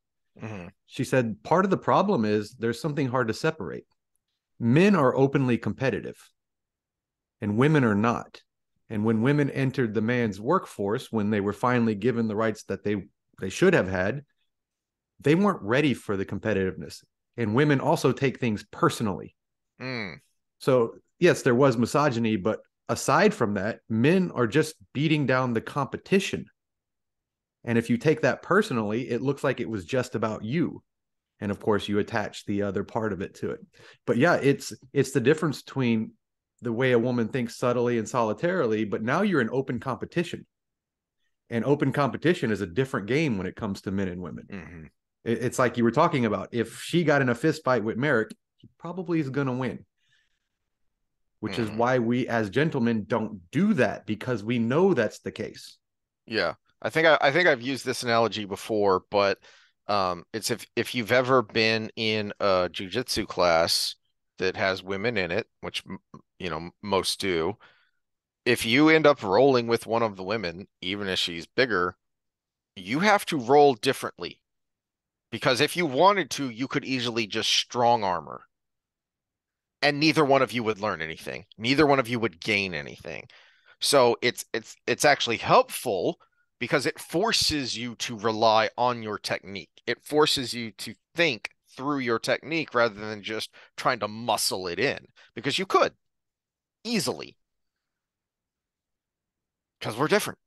Mm-hmm. She said part of the problem is there's something hard to separate. Men are openly competitive and women are not. And when women entered the man's workforce, when they were finally given the rights that they should have had, they weren't ready for the competitiveness. And women also take things personally. Mm. So, yes, there was misogyny, but aside from that, men are just beating down the competition. And if you take that personally, it looks like it was just about you. And of course, you attach the other part of it to it. But yeah, it's the difference between the way a woman thinks subtly and solitarily, but now you're in open competition. And open competition is a different game when it comes to men and women. Mm-hmm. It's like you were talking about. If she got in a fist fight with Merrick, he probably is going to win, which is Mm-hmm. why we as gentlemen don't do that because we know that's the case. Yeah. I think I've used this analogy before, but it's if you've ever been in a jujitsu class that has women in it, which most do, if you end up rolling with one of the women, even if she's bigger, you have to roll differently because if you wanted to, you could easily just strong armor, and neither one of you would learn anything. Neither one of you would gain anything. So it's actually helpful because it forces you to rely on your technique. It forces you to think through your technique rather than just trying to muscle it in because you could easily because we're different.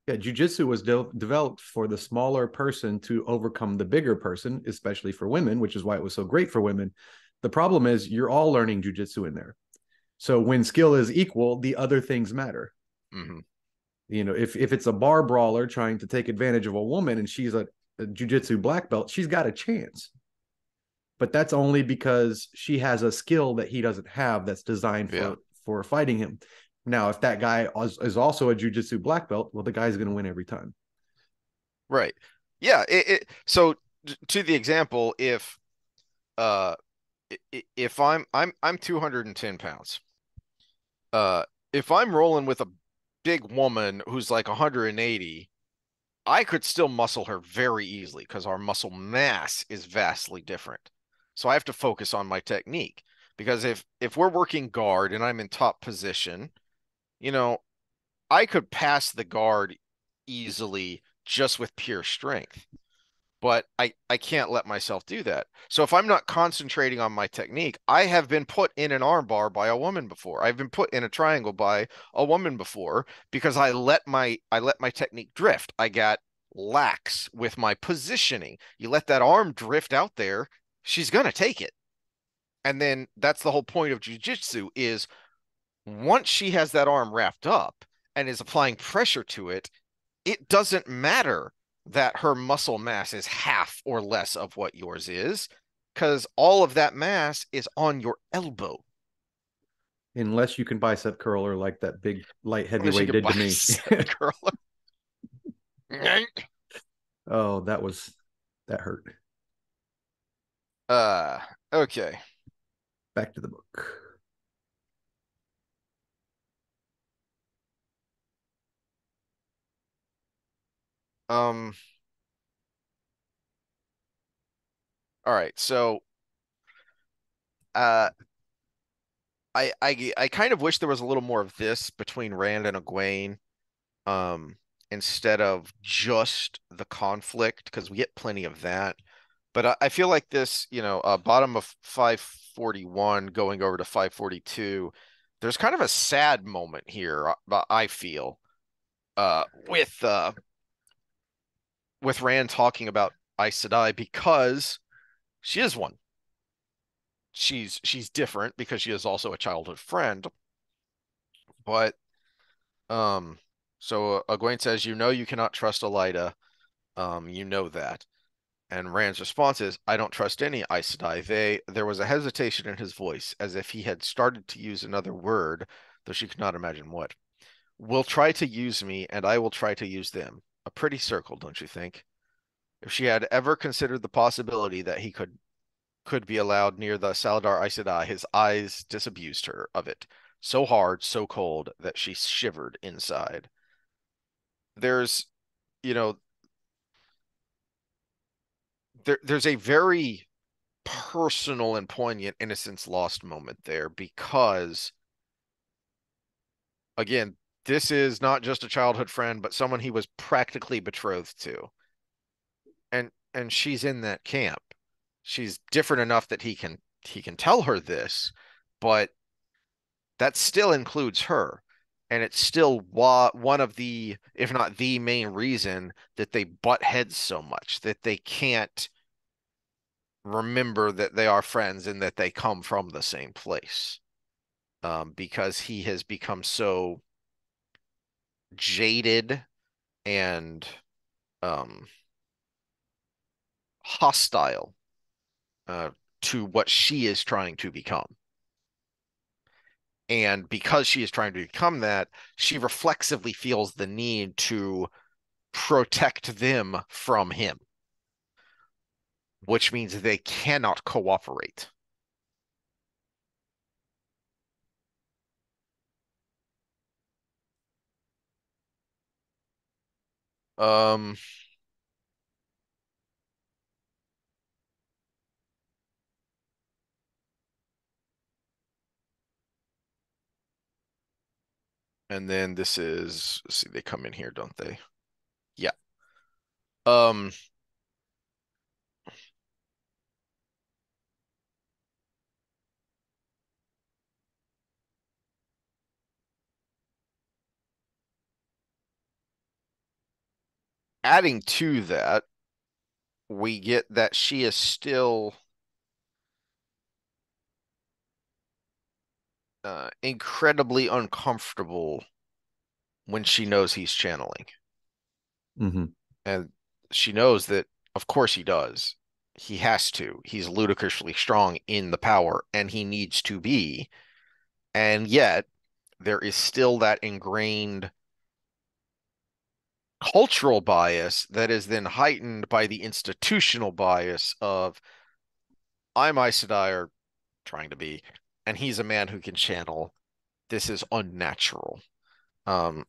Yeah, jujitsu was developed for the smaller person to overcome the bigger person, especially for women, which is why it was so great for women. The problem is you're all learning jujitsu in there. So when skill is equal, the other things matter. Hmm. If it's a bar brawler trying to take advantage of a woman and she's a jujitsu black belt, she's got a chance. But that's only because she has a skill that he doesn't have that's designed Yeah, for fighting him. Now, if that guy is also a jujitsu black belt, well, the guy's going to win every time. right. Yeah, so to the example, uh if I'm 210 pounds, uh if I'm rolling with a big woman who's like 180, I could still muscle her very easily because our muscle mass is vastly different. So I have to focus on my technique because if we're working guard and I'm in top position, you know, I could pass the guard easily just with pure strength. but I can't let myself do that. So if I'm not concentrating on my technique, I have been put in an armbar by a woman before. I've been put in a triangle by a woman before because I let my technique drift. I got lax with my positioning. You let that arm drift out there, she's gonna take it. And then that's the whole point of jujitsu is once she has that arm wrapped up and is applying pressure to it, it doesn't matter that her muscle mass is half or less of what yours is, because all of that mass is on your elbow. Unless you can bicep curler like that big light Unless you heavyweight can did to buy a me. set curler. Oh, that hurt. Uh, okay. Back to the book. Um, all right. So, uh, I kind of wish there was a little more of this between Rand and Egwene, um, instead of just the conflict, because we get plenty of that. But I feel like this, bottom of 541 going over to 542, there's kind of a sad moment here, I feel, with Rand talking about Aes Sedai because she is one. She's different because she is also a childhood friend, but so Egwene says, you cannot trust Elaida. You know that. And Rand's response is, I don't trust any Aes Sedai. There was a hesitation in his voice, as if he had started to use another word, though she could not imagine what. Will try to use me, and I will try to use them. A pretty circle, don't you think? If she had ever considered the possibility that he could be allowed near the Saladar Aes Sedai, his eyes disabused her of it. So hard, so cold, that she shivered inside. There's, you know, there's a very personal and poignant innocence lost moment there because again, this is not just a childhood friend, but someone he was practically betrothed to. And she's in that camp. She's different enough that he can tell her this, but that still includes her. And it's still one of the, if not the main reason that they butt heads so much, that they can't remember that they are friends and that they come from the same place. Because he has become so jaded and um, hostile uh, to what she is trying to become. And because she is trying to become that, she reflexively feels the need to protect them from him, which means they cannot cooperate. Um, and then this is, let's see, they come in here, don't they? Yeah. Um, Adding to that, we get that she is still incredibly uncomfortable when she knows he's channeling. Mm-hmm. And she knows that, of course, he does. He has to. He's ludicrously strong in the power, and he needs to be. And yet, there is still that ingrained cultural bias that is then heightened by the institutional bias of I'm Aes Sedai, or trying to be, and he's a man who can channel. This is unnatural. Um,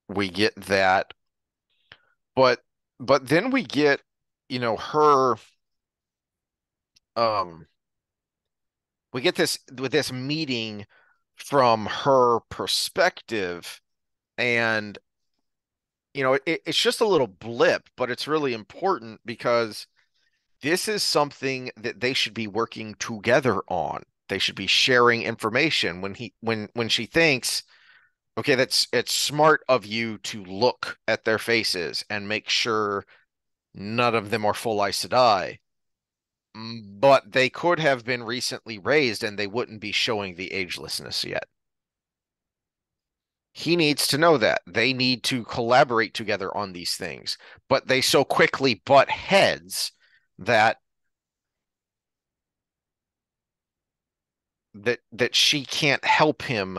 we get that, but then we get, her um we get this with this meeting from her perspective, and it's just a little blip, but it's really important because this is something that they should be working together on. They should be sharing information when she thinks, okay, it's smart of you to look at their faces and make sure none of them are full Aes Sedai. But they could have been recently raised and they wouldn't be showing the agelessness yet. He needs to know that. They need to collaborate together on these things. But they so quickly butt heads that she can't help him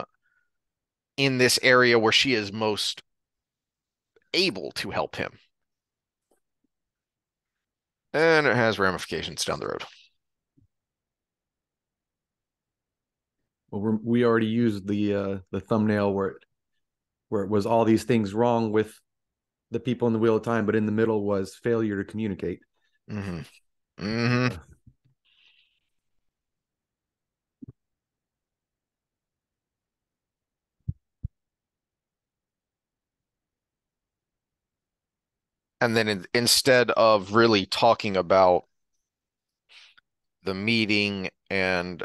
in this area where she is most able to help him. And it has ramifications down the road. Well, we already used the thumbnail where it was all these things wrong with the people in the Wheel of Time, but in the middle was failure to communicate. Mm-hmm. Mm-hmm. And then instead of really talking about the meeting and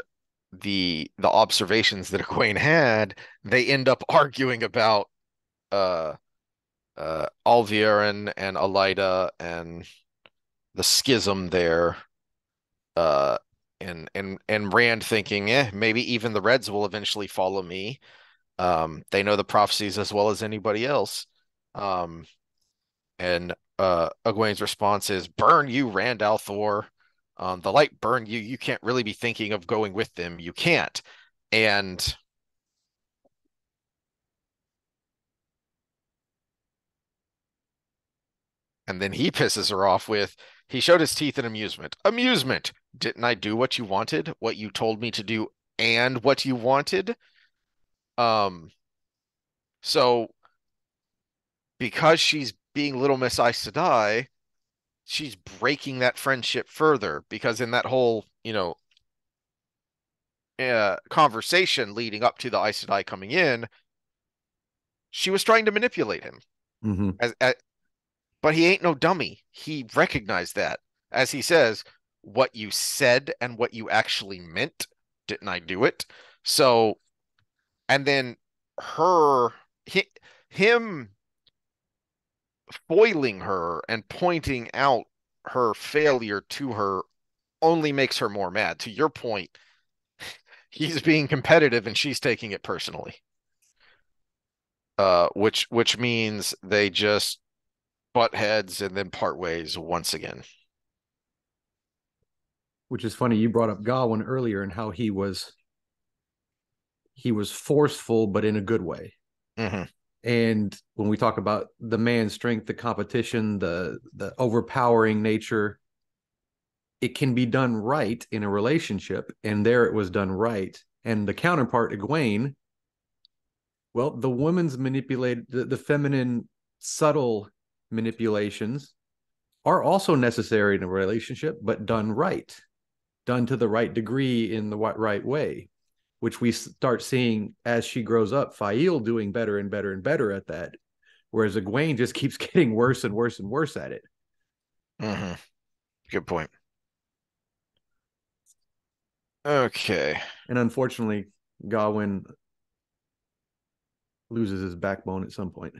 the observations that Egwene had, they end up arguing about uh Alviarin and Elida and the schism there. Uh and Rand thinking, maybe even the Reds will eventually follow me. They know the prophecies as well as anybody else. Um and Egwene's response is, burn you, Rand al'Thor. The light burn you. You can't really be thinking of going with them. You can't. And then he pisses her off with, he showed his teeth in amusement. Amusement. Didn't I do what you wanted? What you told me to do and what you wanted? Um, so because she's being Little Miss Aes Sedai, she's breaking that friendship further because in that whole, conversation leading up to the Aes Sedai coming in, she was trying to manipulate him. Mm-hmm. But he ain't no dummy. He recognized that. As he says, what you said and what you actually meant, didn't I do it? So, and then her, him foiling her and pointing out her failure to her only makes her more mad. To your point, he's being competitive and she's taking it personally. Which means they just butt heads and then part ways once again. Which is funny. You brought up Gawyn earlier and how he was forceful, but in a good way. Mm-hmm. And when we talk about the man's strength, the competition, the overpowering nature, it can be done right in a relationship, and there it was done right. And the counterpart, Egwene, well, the woman's manipulated, the feminine, subtle manipulations are also necessary in a relationship, but done right, done to the right degree in the right way, which we start seeing as she grows up. Fael doing better and better and better at that, whereas Egwene just keeps getting worse and worse and worse at it. Mm-hmm. Good point. Okay. And unfortunately, Gawyn loses his backbone at some point.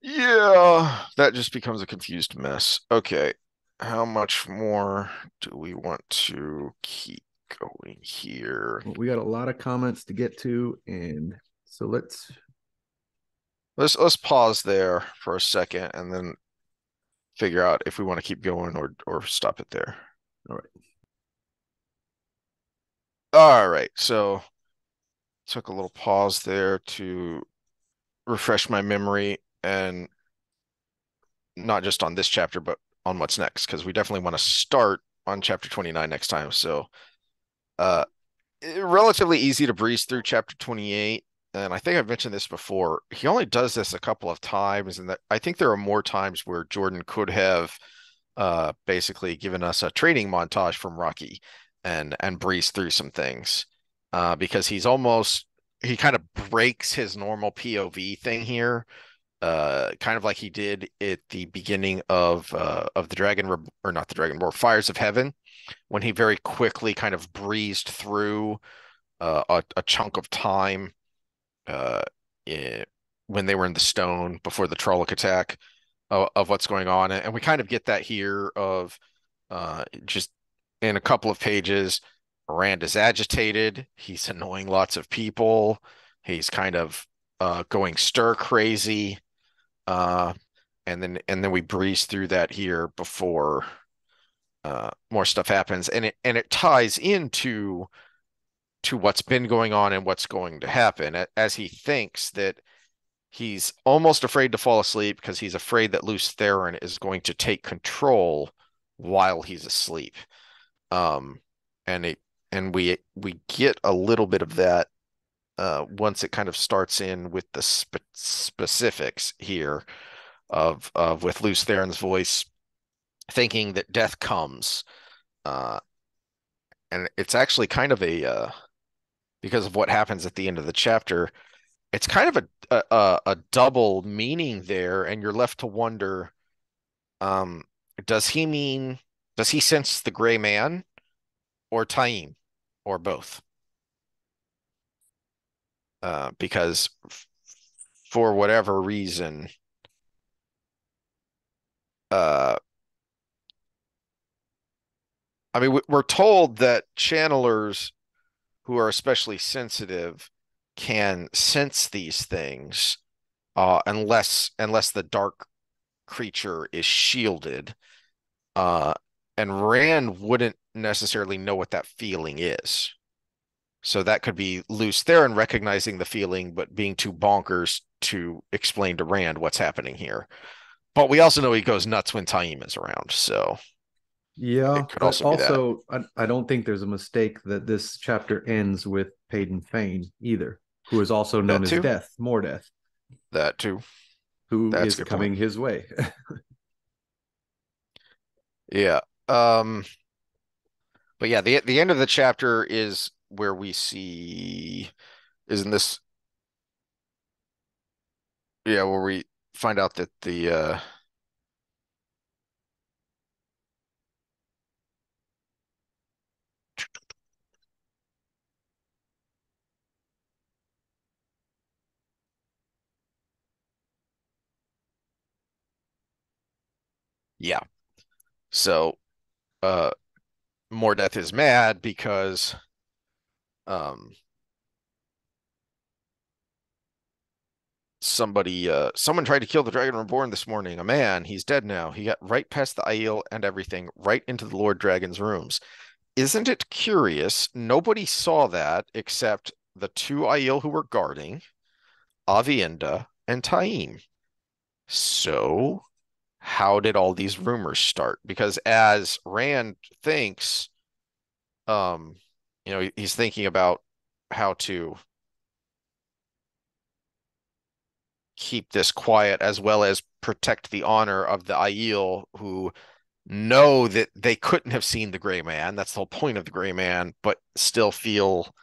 Yeah, that just becomes a confused mess. Okay. How much more do we want to keep going here? Well, we got a lot of comments to get to, and so Let's pause there for a second and then figure out if we want to keep going or stop it there. all right. All right. So took a little pause there to refresh my memory and not just on this chapter, but on what's next, because we definitely want to start on chapter 29 next time. So uh relatively easy to breeze through chapter 28. And I think I've mentioned this before. He only does this a couple of times, and that I think there are more times where Jordan could have basically given us a training montage from Rocky and breeze through some things. Because he kind of breaks his normal POV thing here. kind of like he did at the beginning of the Dragon Re or not the Dragon War, Fires of Heaven, when he very quickly kind of breezed through a chunk of time uh, i- when they were in the stone before the Trolloc attack of what's going on, and we kind of get that here of just in a couple of pages. Rand is agitated. He's annoying lots of people. He's kind of going stir crazy. Uh, and then we breeze through that here before more stuff happens, and it ties into to what's been going on and what's going to happen as he thinks that he's almost afraid to fall asleep because he's afraid that Lews Therin is going to take control while he's asleep. Um, and it and we get a little bit of that once it kind of starts in with the specifics here of with Lews Therin's voice thinking that death comes. Uh, and it's actually kind of because of what happens at the end of the chapter, it's kind of a double meaning there, and you're left to wonder, um, does he mean, does he sense the gray man or Taim or both? Because for whatever reason, uh, I mean, we're told that channelers who are especially sensitive can sense these things, unless the dark creature is shielded. Uh, and Rand wouldn't necessarily know what that feeling is. So that could be Lews Therin recognizing the feeling, but being too bonkers to explain to Rand what's happening here. But we also know he goes nuts when Taim is around, so Yeah, it could but also be that. also I don't think there's a mistake that this chapter ends with Paden Fane either, who is also known That as too. Death, More Death, That too. who That's a is good point. coming his way. Yeah. Um, but yeah, the end of the chapter is where we see, isn't this, yeah, where we find out that the yeah. So uh Mordeth is mad because um someone tried to kill the Dragon Reborn this morning. A man, he's dead now. He got right past the Aiel and everything, right into the Lord Dragon's rooms. Isn't it curious? Nobody saw that except the two Aiel who were guarding, Avienda and Taim. So, how did all these rumors start? Because as Rand thinks, um, he's thinking about how to keep this quiet as well as protect the honor of the Aiel who know that they couldn't have seen the gray man. That's the whole point of the gray man, but still feel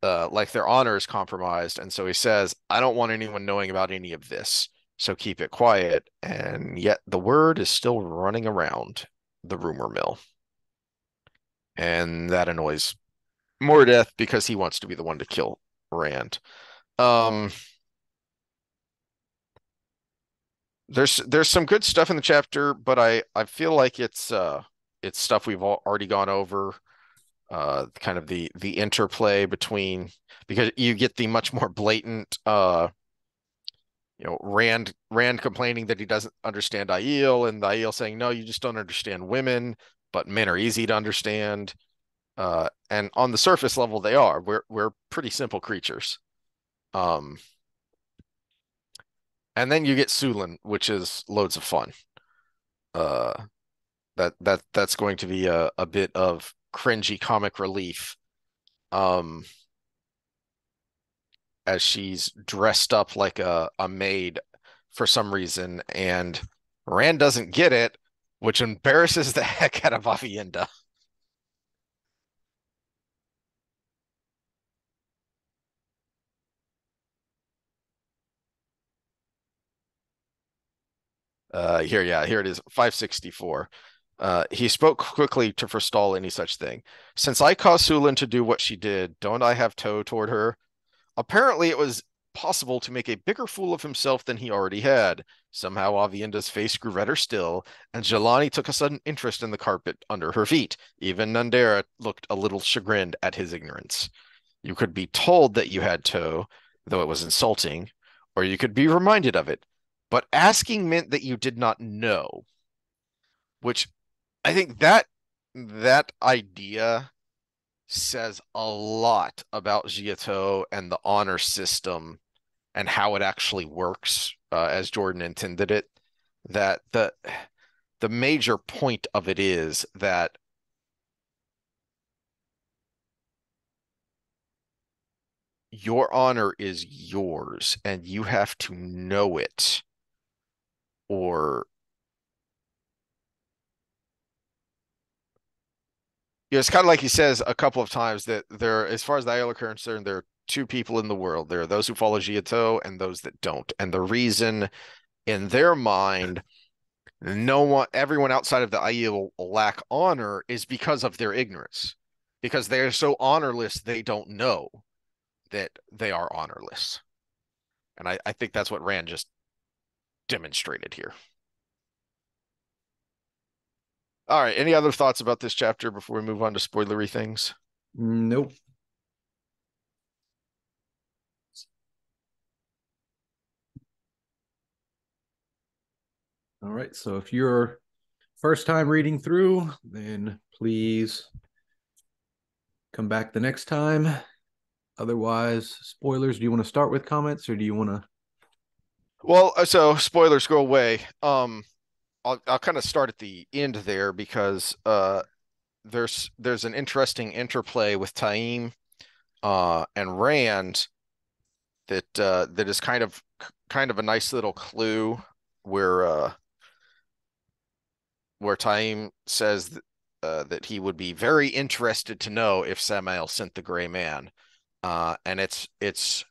like their honor is compromised. And so he says, I don't want anyone knowing about any of this. So keep it quiet. And yet the word is still running around the rumor mill. And that annoys Mordeth because he wants to be the one to kill Rand. Um, there's some good stuff in the chapter, but I feel like it's stuff we've already gone over. Kind of the interplay between, because you get the much more blatant Rand complaining that he doesn't understand Aiel, and the Aiel saying, no, you just don't understand women, but men are easy to understand. And on the surface level they are. We're pretty simple creatures. Um, and then you get Sulin, which is loads of fun. Uh, that's going to be a bit of cringy comic relief. Um, as she's dressed up like a maid for some reason, and Rand doesn't get it, which embarrasses the heck out of Avienda. Here it is, 564. He spoke quickly to forestall any such thing. Since I caused Sulin to do what she did, don't I have tow toward her? Apparently, it was possible to make a bigger fool of himself than he already had. Somehow, Avienda's face grew redder still, and Jelani took a sudden interest in the carpet under her feet. Even Nandera looked a little chagrined at his ignorance. You could be told that you had tow, though it was insulting, or you could be reminded of it. But asking meant that you did not know, which I think that idea says a lot about Giotto and the honor system and how it actually works, as Jordan intended it. That the major point of it is that your honor is yours and you have to know it, or it's kind of like he says a couple of times that there, as far as the Aiel are concerned, there are two people in the world. There are those who follow Giotto and those that don't. And the reason in their mind no one, everyone outside of the Aiel lack honor is because of their ignorance. Because they're so honorless, they don't know that they are honorless. And I think that's what Rand just demonstrated here. All right. Any other thoughts about this chapter before we move on to spoilery things? Nope. All right. So if you're first time reading through, then please come back the next time. Otherwise, spoilers. Do you want to start with comments or do you want to? Well, so spoilers go away. I'll kind of start at the end there because there's an interesting interplay with Taim and Rand that is kind of a nice little clue where where Taim says that he would be very interested to know if Samael sent the Gray Man, and it's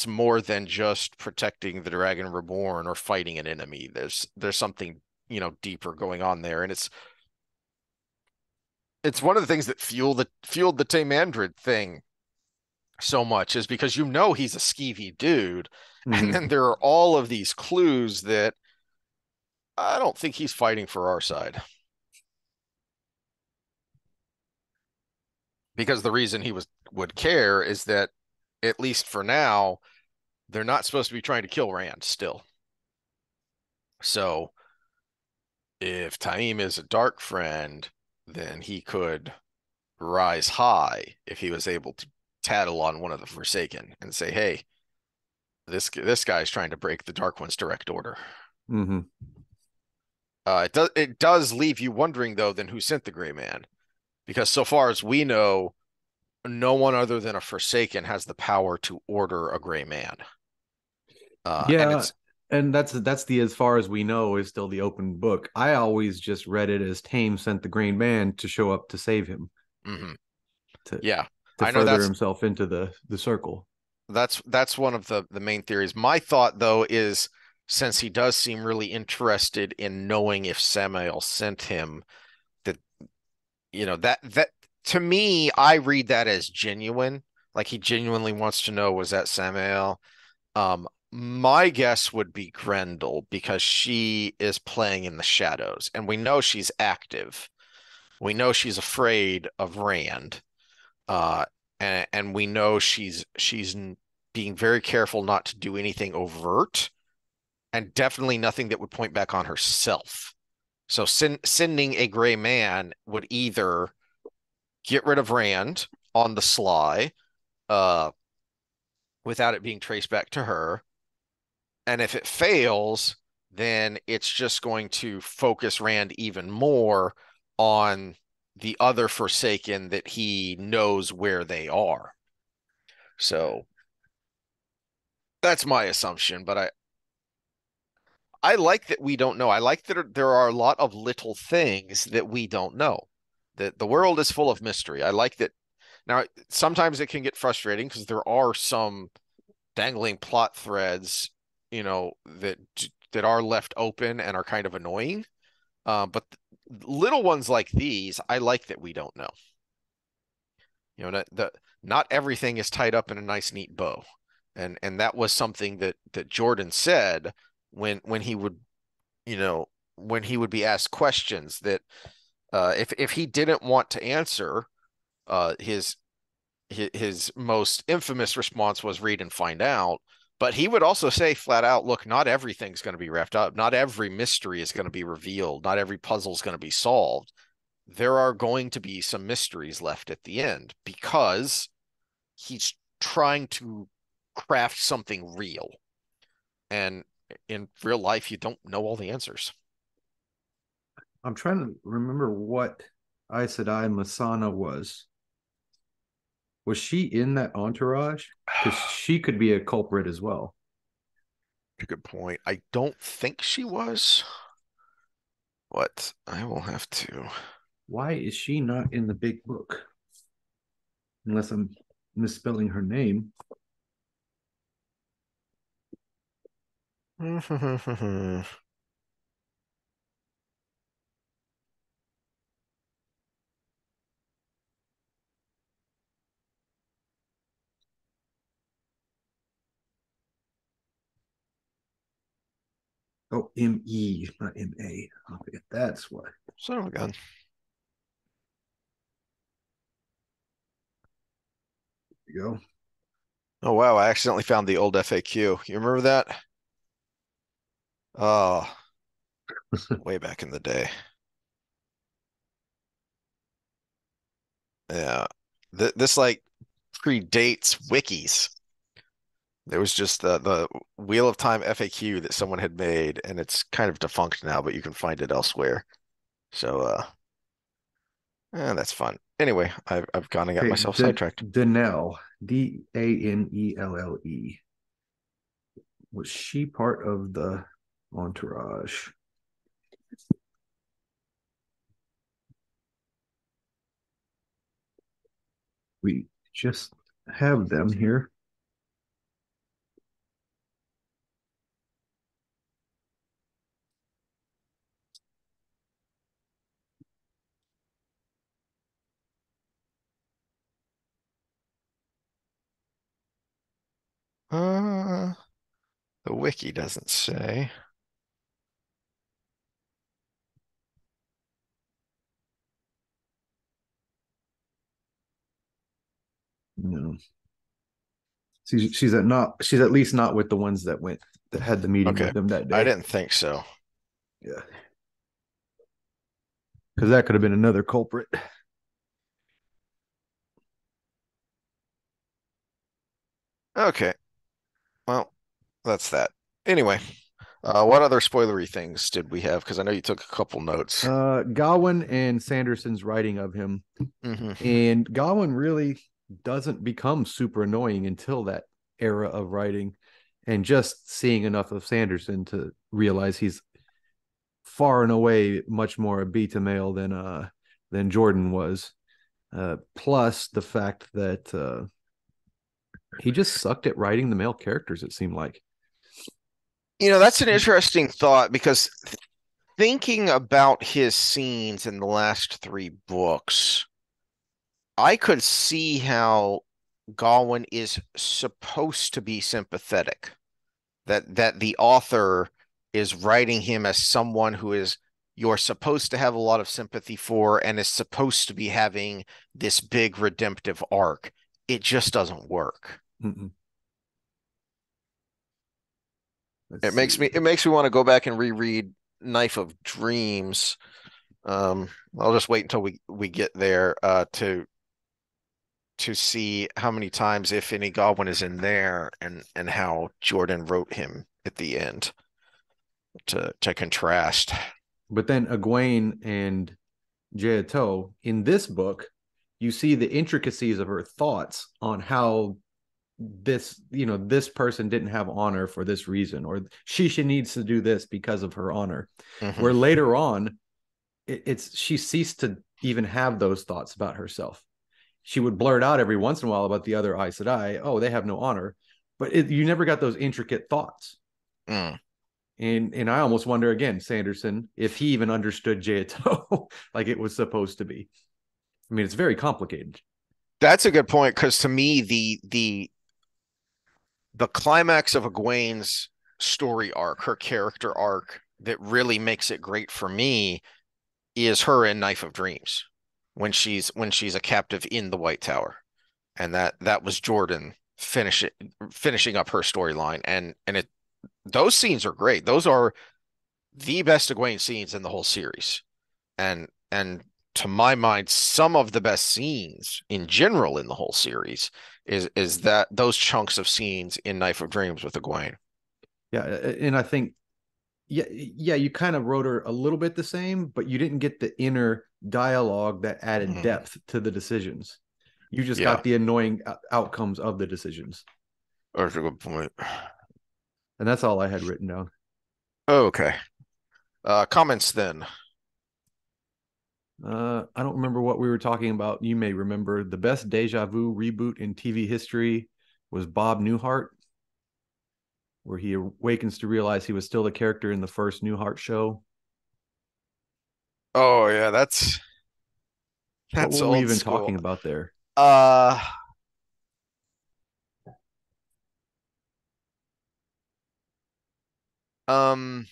more than just protecting the Dragon Reborn or fighting an enemy. There's something deeper going on there, and it's one of the things that fueled the Tamandrid thing so much is because he's a skeevy dude, and Mm-hmm. then there are all of these clues that I don't think he's fighting for our side. Because the reason would care is that, at least for now, they're not supposed to be trying to kill Rand still. So if Taim is a dark friend, then he could rise high if he was able to tattle on one of the Forsaken and say, "Hey, this guy's trying to break the Dark One's direct order." Mm-hmm. It does leave you wondering though, then who sent the Gray Man? Because so far as we know, no one other than a Forsaken has the power to order a Gray Man. And Yeah, it's and that's the as far as we know is still the open book. I always just read it as Tame sent the Green Man to show up to save him, mhm. to Yeah, to I know further that's himself into the circle. that's one of the main theories. My thought though is, since he does seem really interested in knowing if Samael sent him, that that to me, I read that as genuine. Like he genuinely wants to know, was that Samael? My guess would be Grendel because she is playing in the shadows, and we know she's active. We know she's afraid of Rand. Uh, and we know she's being very careful not to do anything overt, and definitely nothing that would point back on herself. So sending a gray man would either get rid of Rand on the sly, uh, without it being traced back to her, and if it fails, then it's just going to focus Rand even more on the other Forsaken that he knows where they are. So that's my assumption, but I like that we don't know. I like that there are a lot of little things that we don't know. That the world is full of mystery. I like that. Now, sometimes it can get frustrating because there are some dangling plot threads, that that are left open and are kind of annoying. But little ones like these, I like that we don't know. Not everything is tied up in a nice, neat bow, and that was something that Jordan said when he would, when he would be asked questions that if he didn't want to answer, his most infamous response was read and find out. But he would also say flat out, look, not everything's going to be wrapped up. Not every mystery is going to be revealed. Not every puzzle is going to be solved. There are going to be some mysteries left at the end because he's trying to craft something real. And in real life, you don't know all the answers. I'm trying to remember what Aes Sedai Masana was. Was she in that entourage? Because she could be a culprit as well. Good point. I don't think she was. What? I will have to. Why is she not in the big book? Unless I'm misspelling her name. Oh, M-E, not M-A. Okay, that's what. Son of a gun. There you go. Oh, wow. I accidentally found the old FAQ. You remember that? Oh, way back in the day. Yeah. This like predates wikis. There was just the Wheel of Time FAQ that someone had made, and it's kind of defunct now, but you can find it elsewhere. So, that's fun. Anyway, I've gone and got Okay, myself sidetracked. Danelle, Danelle. Was she part of the entourage? We just have them here. Uh, the wiki doesn't say. No. She's at least not with the ones that had the meeting Okay. with them that I day. didn't think so. Yeah. Because that could have been another culprit. Okay. Well, that's that. Anyway, what other spoilery things did we have? Because I know you took a couple notes. Gawyn and Sanderson's writing of him. Hmm. And Gawyn really doesn't become super annoying until that era of writing. And just seeing enough of Sanderson to realize he's far and away much more a beta male than Jordan was. Plus the fact that he just sucked at writing the male characters, it seemed like. That's an interesting thought because thinking about his scenes in the last three books, I could see how Gawyn is supposed to be sympathetic. That the author is writing him as someone who is you're supposed to have a lot of sympathy for and is supposed to be having this big redemptive arc. It just doesn't work. Mm-mm. It Let's makes me see. it makes me want to go back and reread Knife of Dreams. I'll just wait until we get there to see how many times, if any, Godwin is in there and how Jordan wrote him at the end to contrast. But then Egwene and Jeato, in this book, you see the intricacies of her thoughts on how this person didn't have honor for this reason, or she needs to do this because of her honor. Hmm. Where later on, it's she ceased to even have those thoughts about herself. She would blurt out every once in a while about the other Aes Sedai, oh, they have no honor, but you never got those intricate thoughts. Mm. And I almost wonder again, Sanderson, if he even understood Jaito like it was supposed to be. I mean, it's very complicated. That's a good point because to me, the climax of Egwene's story arc, her character arc, that really makes it great for me is her in Knife of Dreams when she's a captive in the White Tower, and that was Jordan finishing up her storyline, and it those scenes are great. Those are the best Egwene scenes in the whole series, and to my mind, some of the best scenes in general in the whole series is that those chunks of scenes in Knife of Dreams with Egwene. Yeah, and I think yeah, you kind of wrote her a little bit the same, but you didn't get the inner dialogue that added Mm, depth to the decisions. You just yeah, got the annoying outcomes of the decisions. that's a good point. And that's all I had written down. Okay. Comments then. I don't remember what we were talking about. You may remember the best deja vu reboot in TV history was Bob Newhart, where he awakens to realize he was still the character in the first Newhart show. Oh yeah, What that's were we old even school. talking about there? Uh um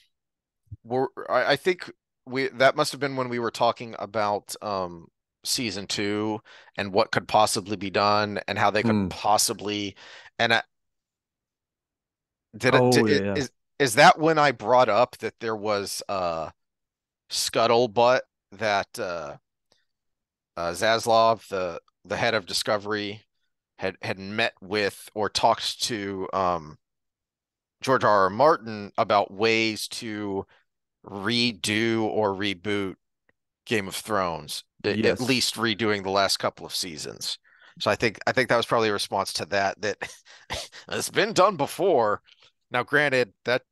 I think we that must have been when we were talking about season two and what could possibly be done and how they could Hmm. possibly and Oh yeah, is that when I brought up that there was scuttlebutt that Zaslav, the head of Discovery, had met with or talked to George R. R. Martin about ways to redo or reboot Game of Thrones, at yes. least redoing the last couple of seasons. So I think that was probably a response to that it's been done before. Now, granted, that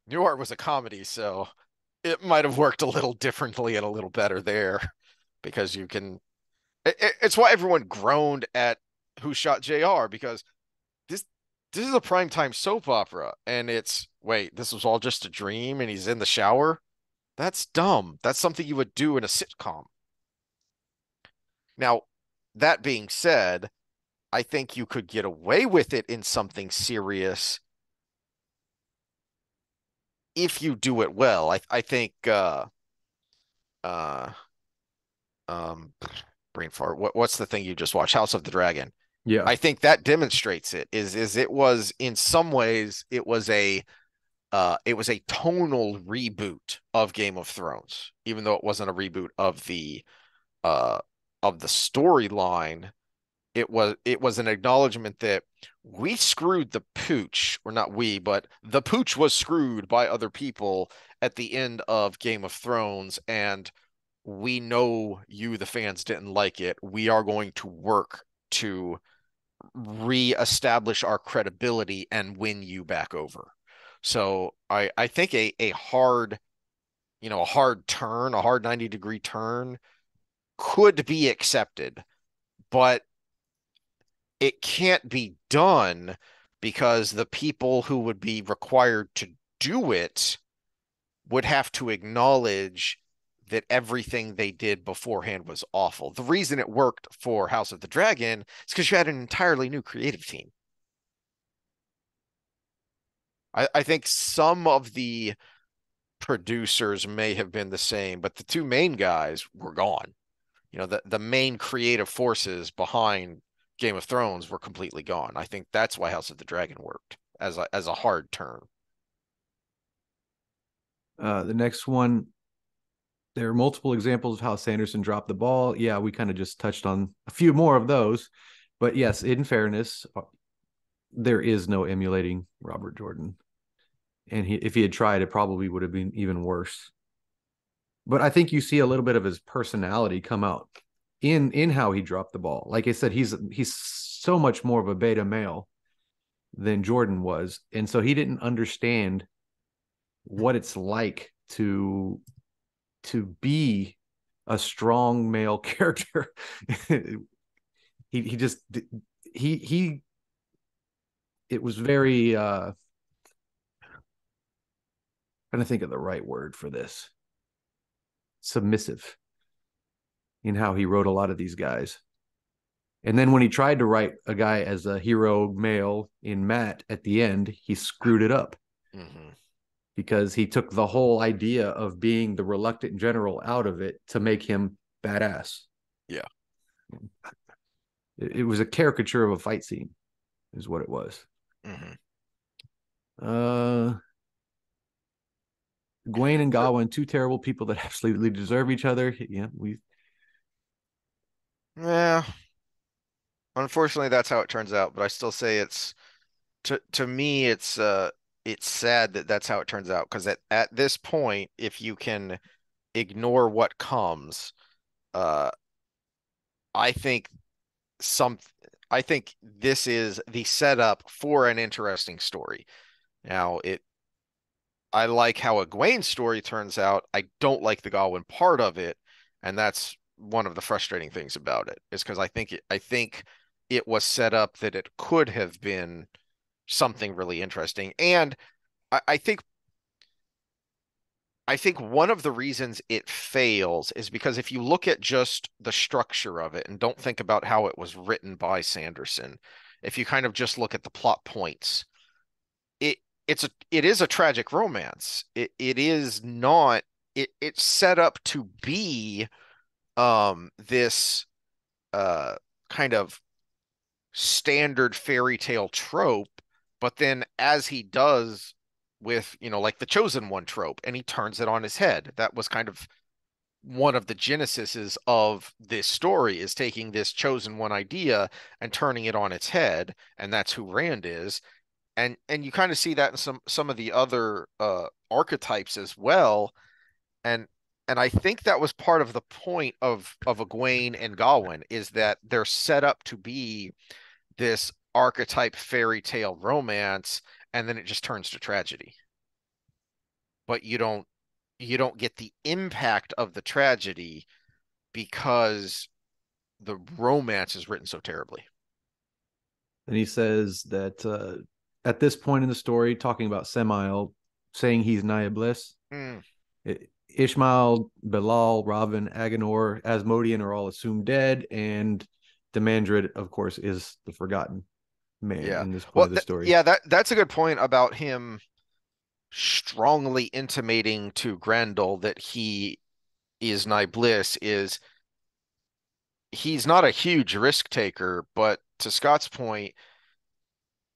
New Art was a comedy, so it might have worked a little differently and a little better there because you can. It's why everyone groaned at Who Shot JR because this this is a primetime soap opera and it's wait, this was all just a dream and he's in the shower. That's dumb. That's something you would do in a sitcom. Now, that being said, I think you could get away with it in something serious if you do it well. I think uh um brain fart. What's the thing you just watched? House of the Dragon. Yeah. I think that demonstrates it. Is it was in some ways it was a tonal reboot of Game of Thrones, even though it wasn't a reboot uh of the storyline. It was an acknowledgement that we screwed the pooch, or not we, but the pooch was screwed by other people at the end of Game of Thrones, and we know you, the fans, didn't like it. We are going to work to reestablish our credibility and win you back over. So I think a hard, a hard turn, a hard 90-degree turn could be accepted, but it can't be done because the people who would be required to do it would have to acknowledge that everything they did beforehand was awful. The reason it worked for House of the Dragon is because you had an entirely new creative team. I think some of the producers may have been the same, but the two main guys were gone. The main creative forces behind Game of Thrones were completely gone. I think that's why House of the Dragon worked as a hard turn. The next one, there are multiple examples of how Sanderson dropped the ball. Yeah, we kind of just touched on a few more of those. But yes, in fairness, there is no emulating Robert Jordan. And if he had tried, it probably would have been even worse. But I think you see a little bit of his personality come out in how he dropped the ball. Like I said, he's so much more of a beta male than Jordan was, and so he didn't understand what it's like to be a strong male character. he just he it was very trying to think of the right word for this. Submissive in how he wrote a lot of these guys. And then when he tried to write a guy as a hero male in Matt at the end, he screwed it up Hmm. because he took the whole idea of being the reluctant general out of it to make him badass. Yeah. It was a caricature of a fight scene, is what it was. Hmm. Uh, Gawyn and For, Gawyn, two terrible people that absolutely deserve each other. Yeah, we. yeah. Unfortunately, that's how it turns out. But I still say to me, it's sad that that's how it turns out. Because at this point, if you can ignore what comes, uh, I think some, I think this is the setup for an interesting story. Now, I like how Egwene's story turns out. I don't like the Gawyn part of it, and that's one of the frustrating things about it. Is because I think it was set up that it could have been something really interesting, and I, I think I think one of the reasons it fails is because if you look at just the structure of it and don't think about how it was written by Sanderson, if you kind of just look at the plot points, it it is a tragic romance. It is not it's set up to be this uh kind of standard fairy tale trope, but then as he does with, like the chosen one trope, and he turns it on his head. That was kind of one of the genesises of this story is taking this chosen one idea and turning it on its head, and that's who Rand is. And you kind of see that in some of the other archetypes as well. And and I think that was part of the point of Egwene and Gawyn is that they're set up to be this archetype fairy tale romance, and then it just turns to tragedy. But you don't get the impact of the tragedy because the romance is written so terribly. And he says that at this point in the story, talking about Semael saying he's Naya Bliss, Mm, Ishmael, Bilal, Robin, Agenor, Asmodian are all assumed dead, and Demandred, of course, is the forgotten man yeah. in this point Well, of the story. yeah, that's a good point about him strongly intimating to Grendel that he is Niblis is he's not a huge risk taker, but to Scott's point,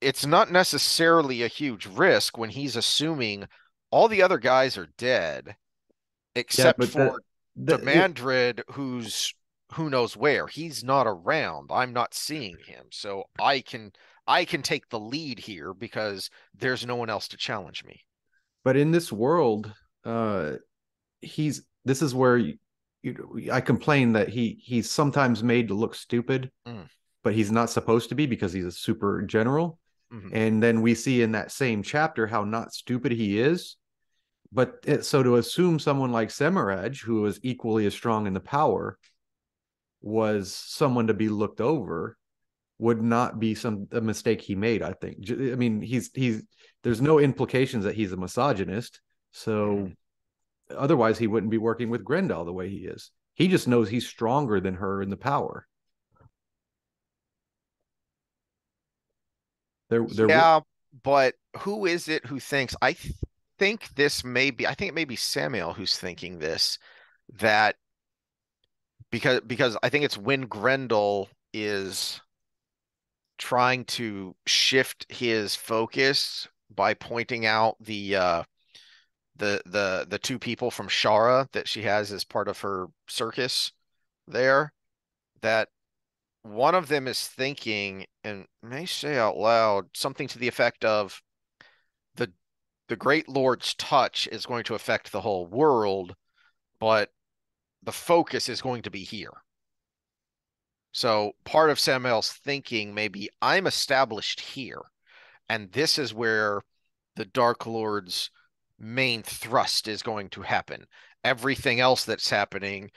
it's not necessarily a huge risk when he's assuming all the other guys are dead Yeah, except but for it, Demandred, who's who knows where. He's not around. I'm not seeing him. So I can take the lead here because there's no one else to challenge me. but in this world, uh, he's this is where I complain that he's sometimes made to look stupid, Mm, but he's not supposed to be because he's a super general. mhm. And then we see in that same chapter how not stupid he is. But so to assume someone like Semiraj, who was equally as strong in the power, was someone to be looked over would not be a mistake he made. I think. I mean, he's there's no implications that he's a misogynist. So Mhm. otherwise, he wouldn't be working with Grendel the way he is. He just knows he's stronger than her in the power. There Yeah, but who is it who thinks? Think this may be. I think it may be Samuel who's thinking this. That because I think it's when Grendel is trying to shift his focus by pointing out the two people from Shara that she has as part of her circus there, that one of them is thinking and may say out loud something to the effect of the the Great Lord's touch is going to affect the whole world, but the focus is going to be here. So part of Samuel's thinking may be I'm established here, and this is where the Dark Lord's main thrust is going to happen. Everything else that's happening,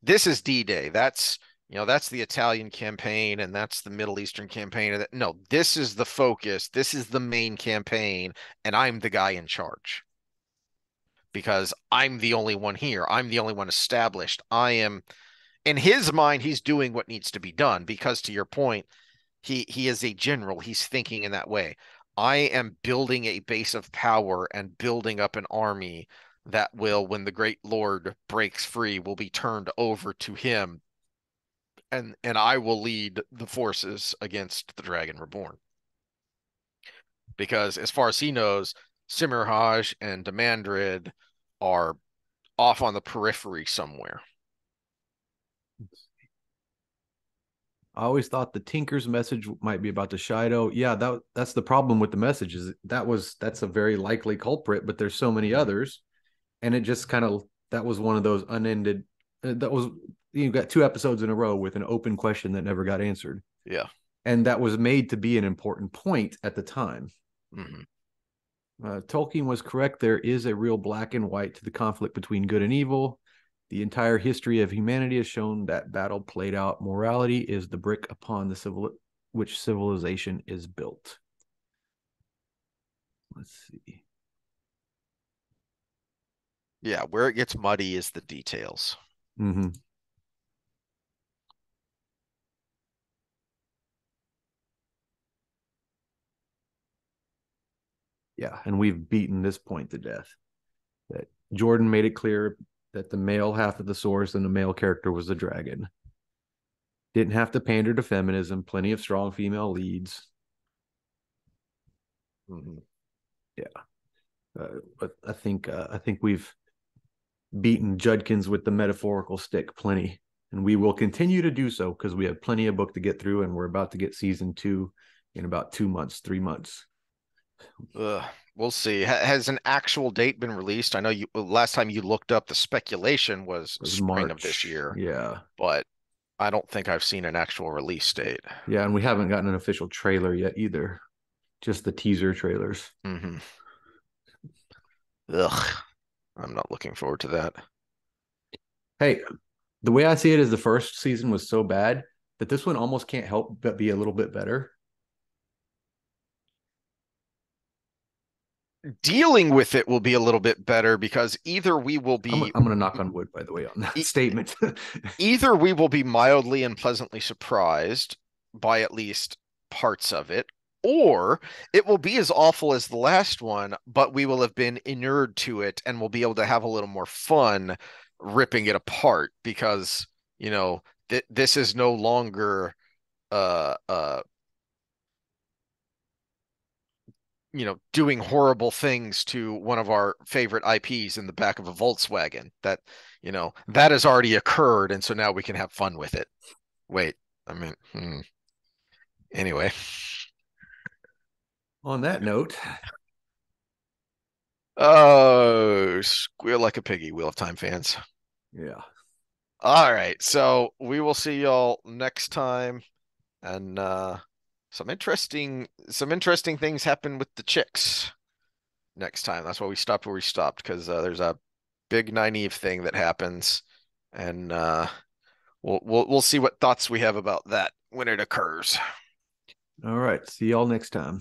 this is D-Day. That's the Italian campaign and that's the Middle Eastern campaign. No, this is the focus. This is the main campaign, and I'm the guy in charge. because I'm the only one here. I'm the only one established. I am, in his mind, he's doing what needs to be done because, to your point, he is a general. He's thinking in that way. I am building a base of power and building up an army that will, when the great lord breaks free, will be turned over to him, and I will lead the forces against the Dragon Reborn. Because as far as he knows, Simirhaj and Demandred are off on the periphery somewhere. I always thought the Tinker's message might be about the Shido. Yeah, that's the problem with the message is that's a very likely culprit, but there's so many others, and it just kind of that was one of those unended. That was you got 2 episodes in a row with an open question that never got answered, Yeah. and that was made to be an important point at the time. Mm-hmm. Tolkien was correct. There is a real black and white to the conflict between good and evil. The entire history of humanity has shown that battle played out. Morality is the brick upon which civilization is built. Let's see. Yeah, where it gets muddy is the details. Mm-hmm. Yeah, and we've beaten this point to death. That Jordan made it clear that the male half of the source and the male character was the dragon. Didn't have to pander to feminism. Plenty of strong female leads. Mm-hmm. Yeah, but I think we've beaten Judkins with the metaphorical stick plenty, and we will continue to do so because we have plenty of book to get through, and we're about to get season 2 in about 2 months, 3 months. We'll see. Has an actual date been released? I know you last time you looked up, the speculation was It was spring of this March. year, Yeah. but I don't think I've seen an actual release date. Yeah, and we haven't gotten an official trailer yet either. Just the teaser trailers. Mm-hmm. Ugh, I'm not looking forward to that. Hey, the way I see it is the first season was so bad that this one almost can't help but be a little bit better. Dealing with it will be a little bit better because either we will I'm, be I'm going to knock on wood, by the way, on that e- statement. either we will be mildly and pleasantly surprised by at least parts of it, or it will be as awful as the last one, but we will have been inured to it and we'll be able to have a little more fun ripping it apart because, this is no longer uh uh doing horrible things to one of our favorite IPs in the back of a Volkswagen. That has already occurred, and so now we can have fun with it. Wait, I mean, anyway. On that note, Oh, squeal like a piggy, Wheel of Time fans. yeah. All right, so we will see y'all next time, and some interesting things happen with the chicks next time. That's why we stopped where we stopped because there's a big Nynaeve thing that happens, and we'll see what thoughts we have about that when it occurs. All right. See y'all next time.